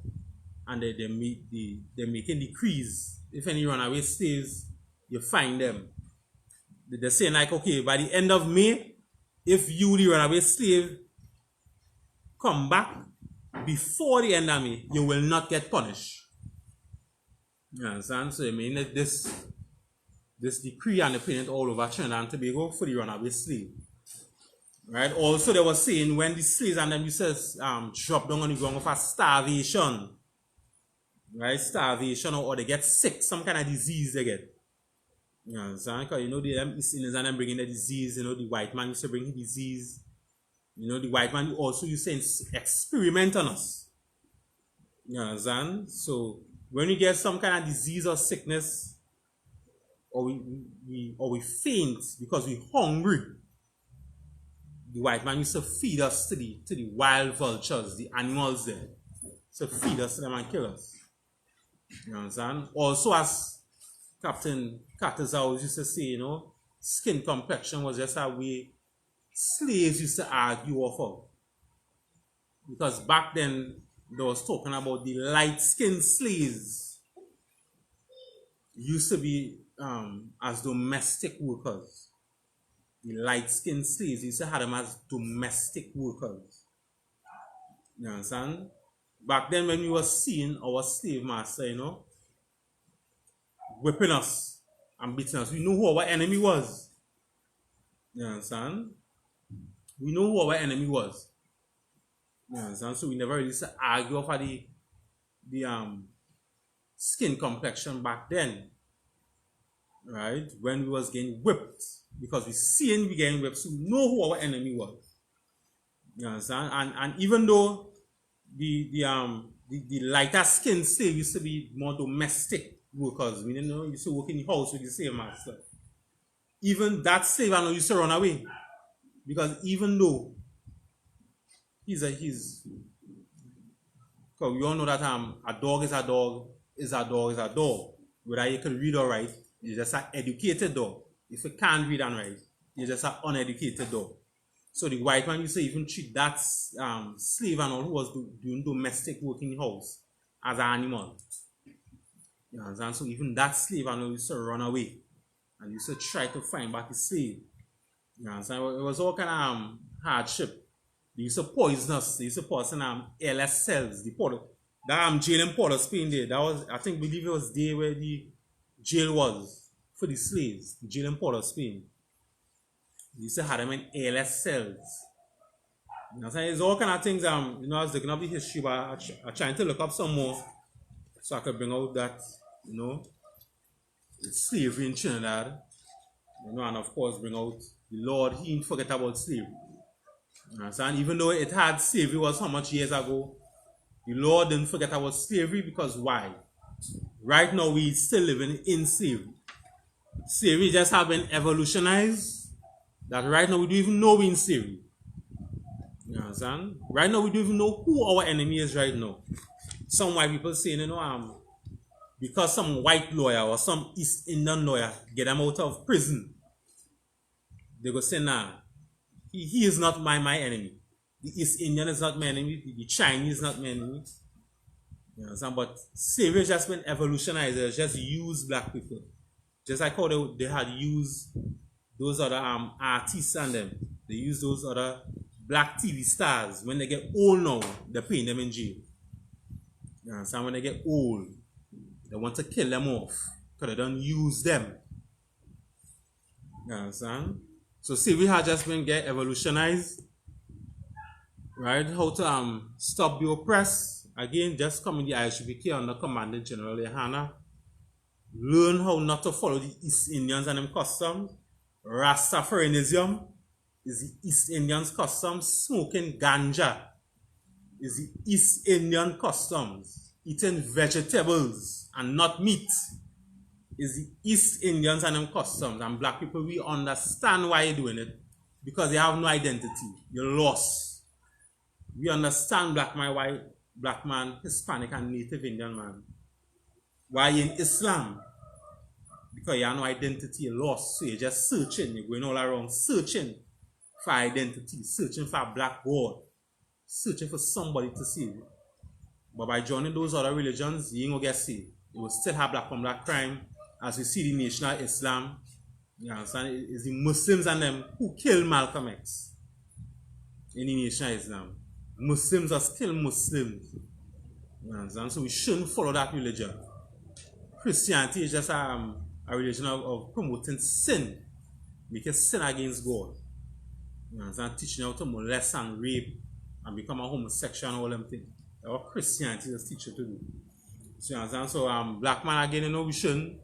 and they're making decrees. If any runaway slaves, you find them. They're saying like, okay, by the end of May, if you, the runaway slave, come back before the end of May, you will not get punished. You understand? So I mean that this decree and the payment all over Trinidad and Tobago for the runaway slave. Right? Also they were saying when the slaves and them used to drop down on the ground for starvation. Right? Starvation or they get sick, some kind of disease they get. You understand? Because you know them East Indians and them bringing the disease, you know, the white man used to bring the disease. You know, the white man also used to experiment on us. You understand? So when we get some kind of disease or sickness, or we faint because we're hungry, the white man used to feed us to the wild vultures, the animals there. So feed us to them and kill us. You understand? Also, as Captain Carter's used to say, you know, skin complexion was just a way slaves used to argue off of. Because back then, they was talking about the light-skinned slaves used to be as domestic workers. The light-skinned slaves used to have them as domestic workers. You understand? Back then when we were seeing our slave master, you know, whipping us and beating us, we knew who our enemy was. You understand? We know who our enemy was. You understand? So we never really used to argue over the skin complexion back then. Right? When we was getting whipped. Because we getting whipped, so we know who our enemy was. You understand? And even though the lighter skinned slave used to be more domestic, workers. We didn't know used to work in the house with the same master. Even that slave I know used to run away. Because even though because we all know that a dog is a dog, is a dog, is a dog. Whether you can read or write, you're just an educated dog. If you can't read and write, you're just an uneducated dog. So the white man used to even treat that slave and all who was doing domestic work in the house as an animal. You understand? So even that slave and all used to run away and used to try to find back his slave. You understand? It was all kind of hardship. They used to poison us. They used to poison LS cells. That jail in Port of Spain there. That was, I believe it was there where the jail was for the slaves. The jail in Port of Spain. They used to have them in ALS cells. You know, it's all kind of things. You know, I was looking up the history, but I'm trying to look up some more so I could bring out that, you know, it's slavery in Trinidad. You know, and of course bring out the Lord. He didn't forget about slavery. You know, and even though it had slavery was how much years ago, the Lord didn't forget about slavery because why? Right now we still living in slavery. Slavery just have been evolutionized. That right now we don't even know we're in slavery. You understand? Right now we don't even know who our enemy is right now. Some white people saying, you know, because some white lawyer or some East Indian lawyer get them out of prison, they go say, nah, he is not my enemy. The East Indian is not my enemy. The Chinese is not my enemy. You understand? But slavery has just been evolutionized. It's just used black people. Just like how they had used those other artists and them. They use those other black TV stars. When they get old now, they're putting them in jail. You understand? When they get old, they want to kill them off because they don't use them. You understand? So slavery has just been evolutionized. Right? How to stop the oppressed. Again, just come in the I.S.U.P.K under Commander General GEN.YAHANNA. Learn how not to follow the East Indians and them customs. Rastafarianism is the East Indians customs. Smoking ganja is the East Indian customs. Eating vegetables and not meat is the East Indians and them customs. And black people, we understand why you're doing it. Because they have no identity. You're lost. We understand black man, white, black man, Hispanic and Native Indian man. Why in Islam? Because you have no identity, you're lost. So you're just searching. You're going all around searching for identity, searching for a black God, searching for somebody to save you. But by joining those other religions, you ain't going to get saved. You will still have black on black crime. As we see the nation of Islam, you understand? It's the Muslims and them who kill Malcolm X in the nation of Islam. Muslims are still Muslims. You understand? So we shouldn't follow that religion. Christianity is just a religion of promoting sin. Make a sin against God. You understand? Teaching you how to molest and rape and become a homosexual and all them things. That's what Christianity is teaching to do. So you understand? So black man again, you know, we shouldn't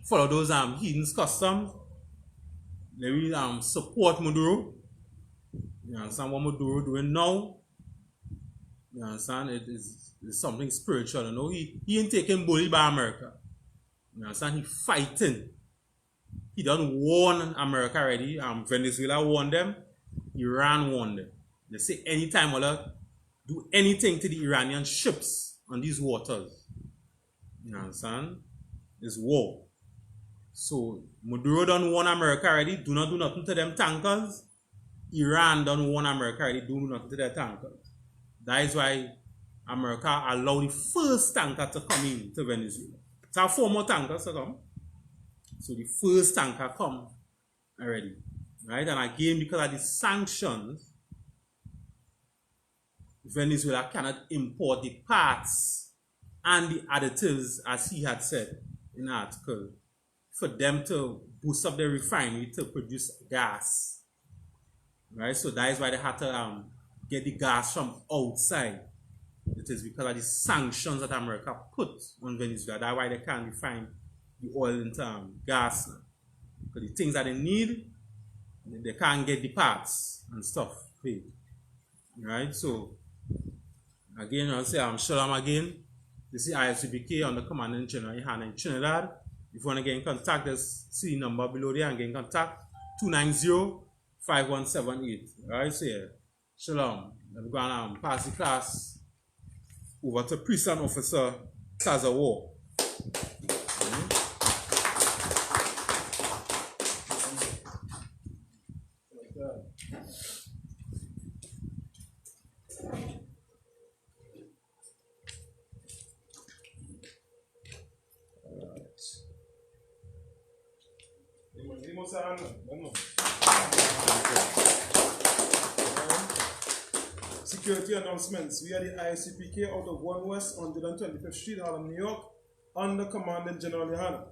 follow those heathens customs. Let me support Maduro. You understand what Maduro doing now? You understand? It's something spiritual. You know, he ain't taking bully by America. You understand? He fighting. He done warn America already. Venezuela warned them. Iran warned them. They say anytime we'll do anything to the Iranian ships on these waters. You understand? It's war. So Maduro done warn America already. Do not do nothing to them tankers. Iran done warn America already. Do nothing to their tankers. That is why America allowed the first tanker to come in to Venezuela. It's our 4 more tankers to come. So the first tanker come already. Right? And again, because of the sanctions, Venezuela cannot import the parts and the additives, as he had said in the article, for them to boost up their refinery to produce gas. Right? So that is why they had to get the gas from outside. It is because of the sanctions that America put on Venezuela. That's why they can't refine the oil into gas. Because the things that they need, they can't get the parts and stuff. Right? So, again, I'll say SHALAM again. This is I.S.U.P.K on the Commandant General Yohanna in Trinidad. If you want to get in contact, there's C number below there and get in contact 290-5178. Alright, so yeah. Shalom. I'm going to pass the class over to Priest and Officer Sazawo. Security announcements. We are the I.S.U.P.K out of 1 West 125th Street, Harlem, New York, under Commandant General Yohanna.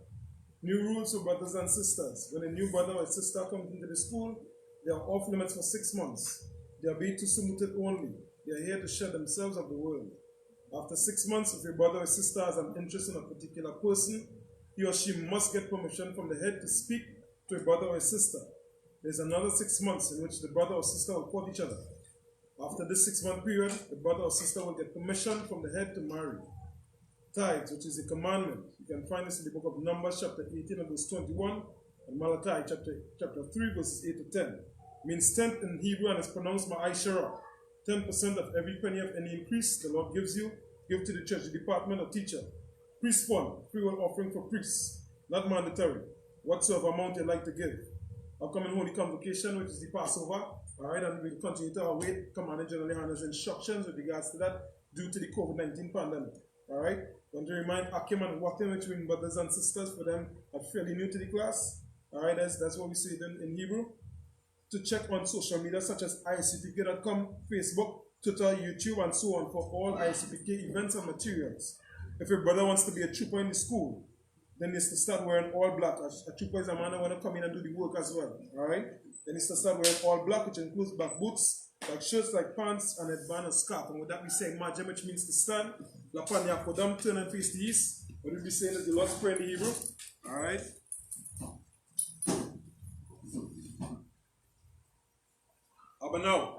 New rules for brothers and sisters. When a new brother or sister comes into the school, they are off limits for 6 months. They are being to submitted only. They are here to share themselves of the world. After 6 months, if your brother or sister has an interest in a particular person, he or she must get permission from the head to speak to a brother or a sister. There is another 6 months in which the brother or sister will court each other. After this 6-month period, the brother or sister will get permission from the head to marry. Tithes, which is a commandment. You can find this in the book of Numbers, chapter 18 and verse 21, and Malachi, chapter 3, verses 8 to 10. Means tenth in Hebrew and is pronounced ma'ashara. 10% of every penny of any increase the Lord gives you, give to the church department or teacher. Priest fund, free will offering for priests, not mandatory. Whatsoever amount you like to give. Upcoming Holy Convocation, which is the Passover. Alright, and we'll continue to await Commander General Yohanna's instructions with regards to that due to the COVID-19 pandemic. Alright, want to remind Akim and Wakim between brothers and sisters for them are fairly new to the class. Alright, that's what we say in Hebrew. To check on social media such as ISUPK.com, Facebook, Twitter, YouTube, and so on for all I.S.U.P.K events and materials. If your brother wants to be a trooper in the school, then he has to start wearing all black. A trooper is a man who want to come in and do the work as well. Alright? Then he has to start wearing all black, which includes black boots, like shirts, like pants, and headband and scarf. And with that we say Majem, which means to stand. Lapan Yakodam, turn and face the east. What did we say is the Lord's Prayer in the Hebrew? Alright? Abanau,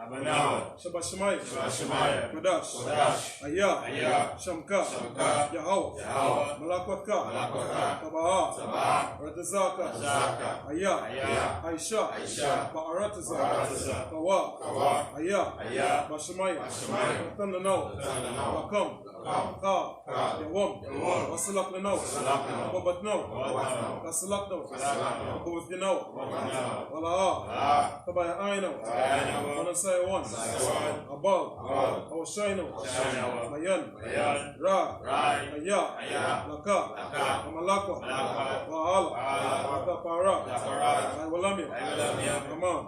Shabbat Shemai, Kodash, Ayah, Shamka, Yahweh, Malakwaka, Tabaha, Ratazaka, Ayah, Aisha, Ba'arataza, Kawa, Ayah, Bashemai, Tananau, Bakam, Ka, Yawam, Wasalak Nanau, Babat Nau, Kasalak Nau, Babat Nau, Walaha, Tabaya Aino, Manasai one, Abal, Awashino, Mayan, Ra, Aya, Laka, Amalakwa, Wahala, Para, Iwalamia, come on.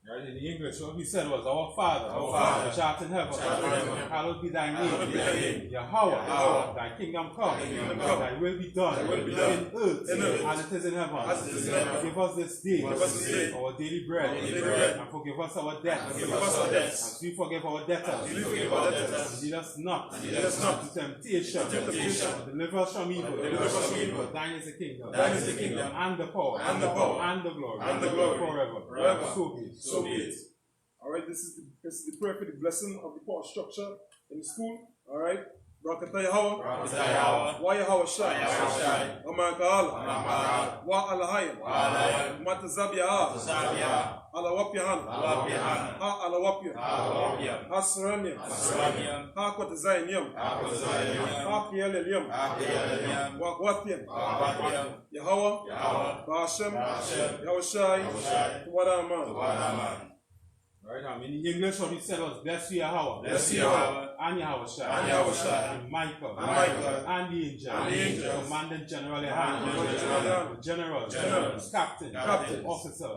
Right, in English, what we said was, Our Father, which art in heaven, hallowed be thy name, Yahweh, thy kingdom come, thy will be done, in earth, as it is in heaven. Give us this day our daily bread, and forgive us our debts, as we forgive our debtors. Lead us not into temptation, but deliver us from evil. For thine is the kingdom, and the power, and the glory, forever. So be it. Alright, this is the prayer for the blessing of the power structure in the school. Alright. Brakata Yahweh. Wa Yahweh Shai. Amakala. Wa Alahayim. Matazabia. Alawapyahan. Ha Alawapya. Ha Saramya. Ha Kwatazayim. Ha Pielelium. Wa Gwathian. Yahweh. Bashem. Yahweh Shai. Wadaman. Right now, in English, what he said was, Bless you, Yahweh. And Yahweh Shai. And Michael. And the angel. Commandant General Yohanna. Generals. Captain. Officers.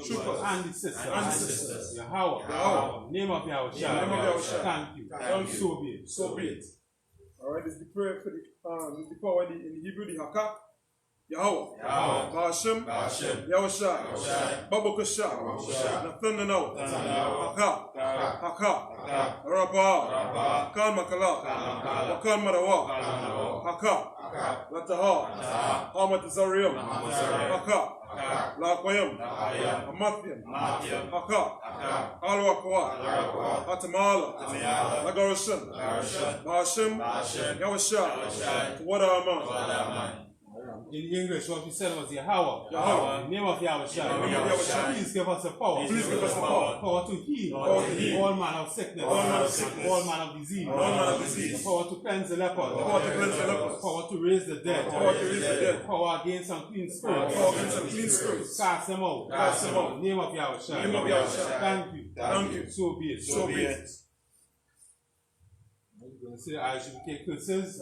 Troopers. And the sisters. Yahweh. Name of Yahweh Shai. Thank you. So be it. Alright, this is the prayer for the power in the Hebrew, the Hakak. Yahweh, Ba'ashem, Yahushai, Babakashah, Nathanael, Haka, Rabah, Kan Makala, Wakan Marawa, Haka, Lataha, Hamat Zariam, Haka, Laquayam, Amathiam, Haka, Alwakwa, Hatamala, Lagarashan, Ba'ashem, Yahushai, Wadaman. In English, what we said was Yahweh. Yahweh. In the name of Yahushua. In the name of Yahushua. Please give us the power. Please give us the power. Power to heal. Power to heal. All manner of sickness. All manner of sickness. All manner of disease. All manner of disease. The power to cleanse the leper. The power to cleanse the lepers. Power to raise the dead. Power to raise the dead. Power against unclean spirits. Power against unclean spirits. Cast them out. Cast them out. In the name of Yahushua. In the name of Yahushua. Thank you. Thank you. So be it. So be it. We're going to say I.S.U.P.K curses.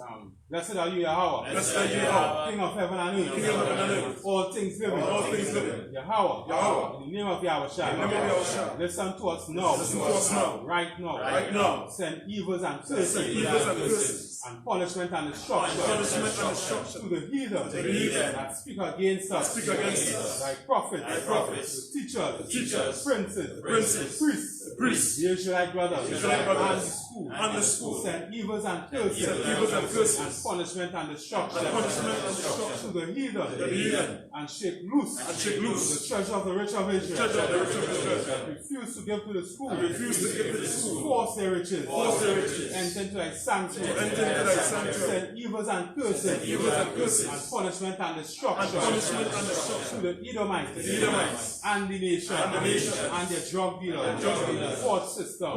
Blessed are you, Yahweh. Blessed are you, Yahweh. King of heaven and earth. King of heaven and earth. All things living. All things living. Yahweh. Yahweh. In the name of Yahushua. In the name of Yahushua. Listen to us now. Listen to us now. Right now. Right now. Send evils and curses. Send evils and curses. And punishment and destruction. Punishment and destruction. To the heathen. To the heathen. That speak against us. Speak against us. Like prophets. Like prophets. The teachers. The teachers. Princes. Princes. Priests. Priests. The Israelite brothers. The Israelite brothers. And the school. And the school. Send evils and curses. Send evils and curses. And punishment and destruction. And punishment and destruction. To the heathen. The heathen. And shake loose. And shake loose. The treasure of the rich of Israel. Treasure of the rich of Israel. Refuse to give to the school. Refuse to give to the school. Force their riches. Force their riches. Enter into thy sanctuary. Enter into thy sanctuary. Send evils and curses. Send evils and curses. And punishment and destruction. And punishment and destruction. To the Edomites. The Edomites. And the nation. And the nation. And their drug dealers. Court system.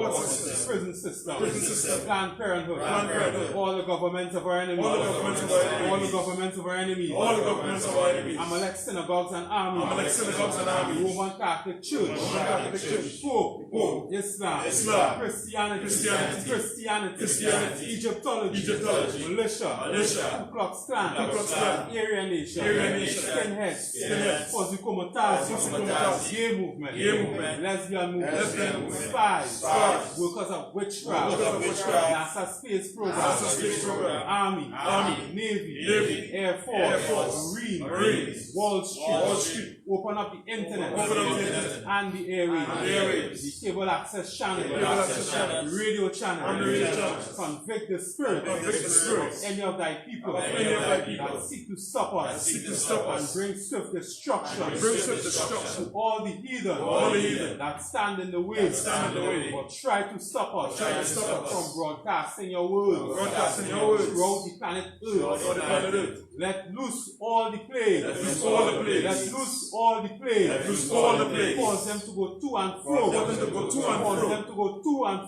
Prison system. Planned Parenthood. Planned Parenthood. All the governments of our enemies. All the governments of our enemies. All the governments of our enemies. All the governments of our enemies. Amalek synagogues and armies. Amalek synagogues and armies. Roman Catholic Church. Roman Catholic Church. Pope. Islam. Christianity. Egyptology. Militia. Ku Klux Klan. Aryan Nation. Skinheads. Fuzzy Gay movement. Lesbian movement. Spies. Workers of witchcraft. NASA space program. Army. Navy. Air Force. Marines. Wall Street. Open up the internet. And the airwaves. The cable access channel. The radio channel. Convict the spirit. Any of thy people. That seek to stop us. And bring swift destruction. To all the heathen. That stand in the way. But try to stop us. From broadcasting your word. Throughout the planet Earth. Let loose all the plagues. Let loose all the plagues. Cause them to go to and fro. Cause them to go to and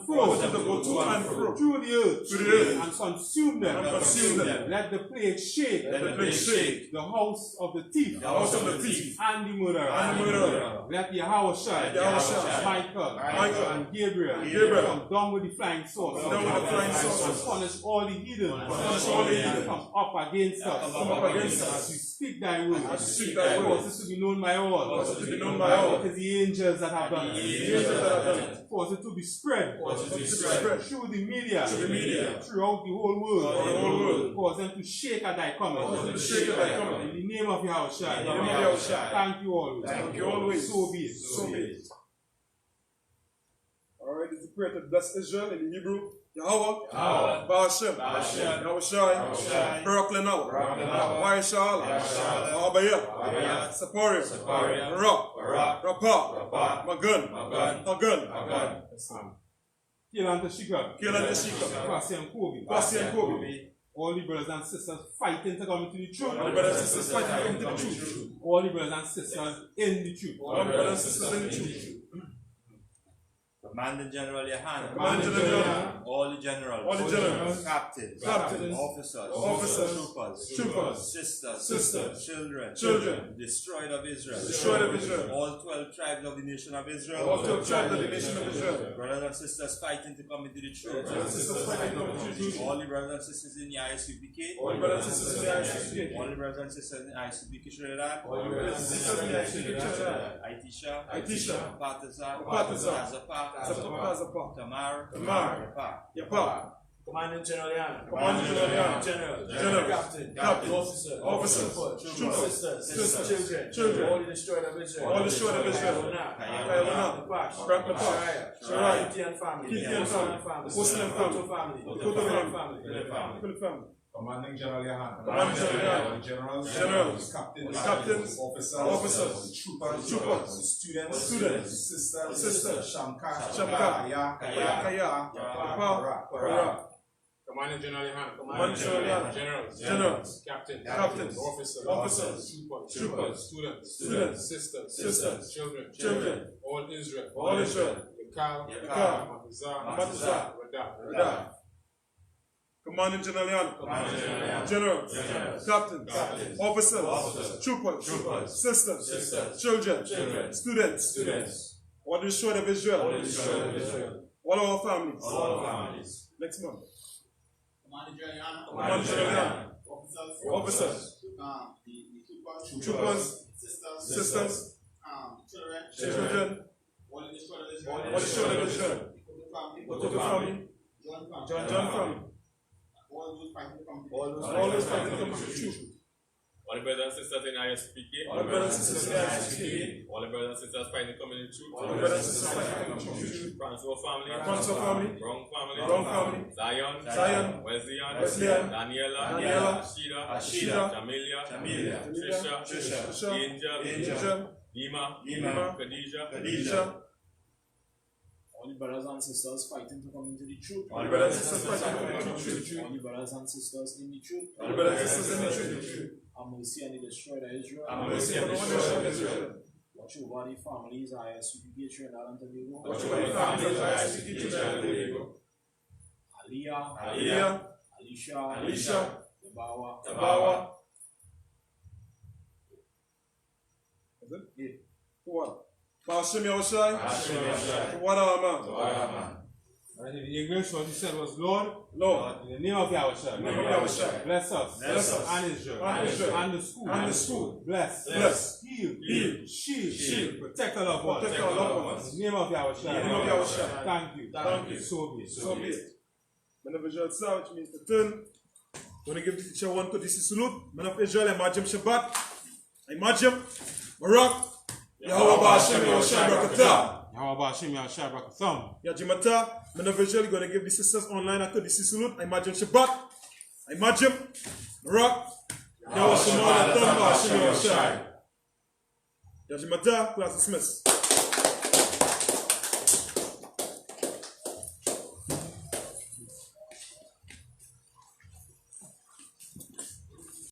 fro. Through the earth. And consume them. Let the plague shake. The house of the thief. And the murderer. Let Yahushua, Michael, and Gabriel come down with the flying sword. And punish all the heathen. Come up against us. As we speak thy word. Cause this to be known by all. It is the angels that have done it. Cause it to be spread. Through the media. Throughout the whole world. Cause them to shake at thy coming. In the name of Yahushua. Thank you always. So be it. Alright, it's a prayer to bless Israel in the Hebrew. Yahweh, Ba'ashem, Yahushai, Barak Leonard, SHALAM, Abaya, Saparim, Rapah, Magun. Kill and Tashika. Kwasi and Kobe. All the brothers and sisters fighting to come into the truth. All the brothers and sisters in the truth. Commander General Yohanna. All the generals. Captains. Officers. Troopers. Sisters. Children. Destroyed of Israel. All 12 tribes of the nation of Israel. Brothers and sisters fighting to come into the truth. All the brothers and sisters in the I.S.U.P.K. All the brothers and sisters in the I.S.U.P.K. Israelite. Itisha. Azapa. Tamar. Yapa. Commanding General Leonard. Commanding General Leonard. General. Captain. Officer. Troopers. Sisters. Children. All the destroyed of Israel. All destroyed of Israel. Kayavana. Shariah. Kitty and family. Muslim family. Koto family. Commanding General Yahanna. Commanding General Generals. Captains. Officers. Troopers. Students. Sisters. Shamka. Kaya. Para. Commanding General Yahanna. Commanding General Yahanna. Generals. Captains. Officers. Troopers. Students. Sisters. Children. All Israel. Yakal. Matazah. Radah. Commanding General Yahanna. Generals. Captains. Officers. Troopers. Sisters. Children. Students. All the destroyed of Israel. All our families. Next month. Commanding General Commanding General Officers. Troopers. Sisters. Children. all the destroyed of Israel. Koto family. John family. all those fighting the company. All those fighting the truth. All the brothers and sisters in I.S.U.P.K. All the brothers and sisters in I.S.U.P.K. All the brothers and sisters fighting the community truth. All the brothers and sisters fighting the truth. Francois family. Wrong family. Zion. Wesleyan. Daniela. Ashida. Jamilia. Trisha. Angel. Nima. Khadijah. All the brothers and sisters fighting to come into the truth. All the brothers and sisters fighting to come into the truth. All the brothers and sisters in the truth. All the brothers and sisters in the truth. Have mercy on the destroyed of Israel. Have mercy on the destroyed of Israel. Watch over the families of I.S.U.P.K. Trinidad and Tobago. Watch over the families of I.S.U.P.K. Trinidad and Tobago. Aliyah. Alicia. Tabawa. Is it? Yeah. What? Hashem Yahushai. What our man? And in English, what he said was, Lord, in the name of Yahushua, bless us, and Israel, and the school, bless, heal, shield, protect our loved ones, in the name of Yahushua, thank you, so be it. Man of Israel, sir, which means to turn. Going to give the teacher one courtesy salute. Man of Israel, Imagine Shabbat, Imagine, Barak, Yahweh Ba'Hashem Yahushua Barakatah. Yahweh Ba'Hashem Yahushua Barakatah. Yajimata, Man of Israel, going to give the sisters online a courtesy salute. Imagine Shabbat, Imagine, Barak, Yahweh Ba'Hashem Yahushua. Yajimata, class dismissed.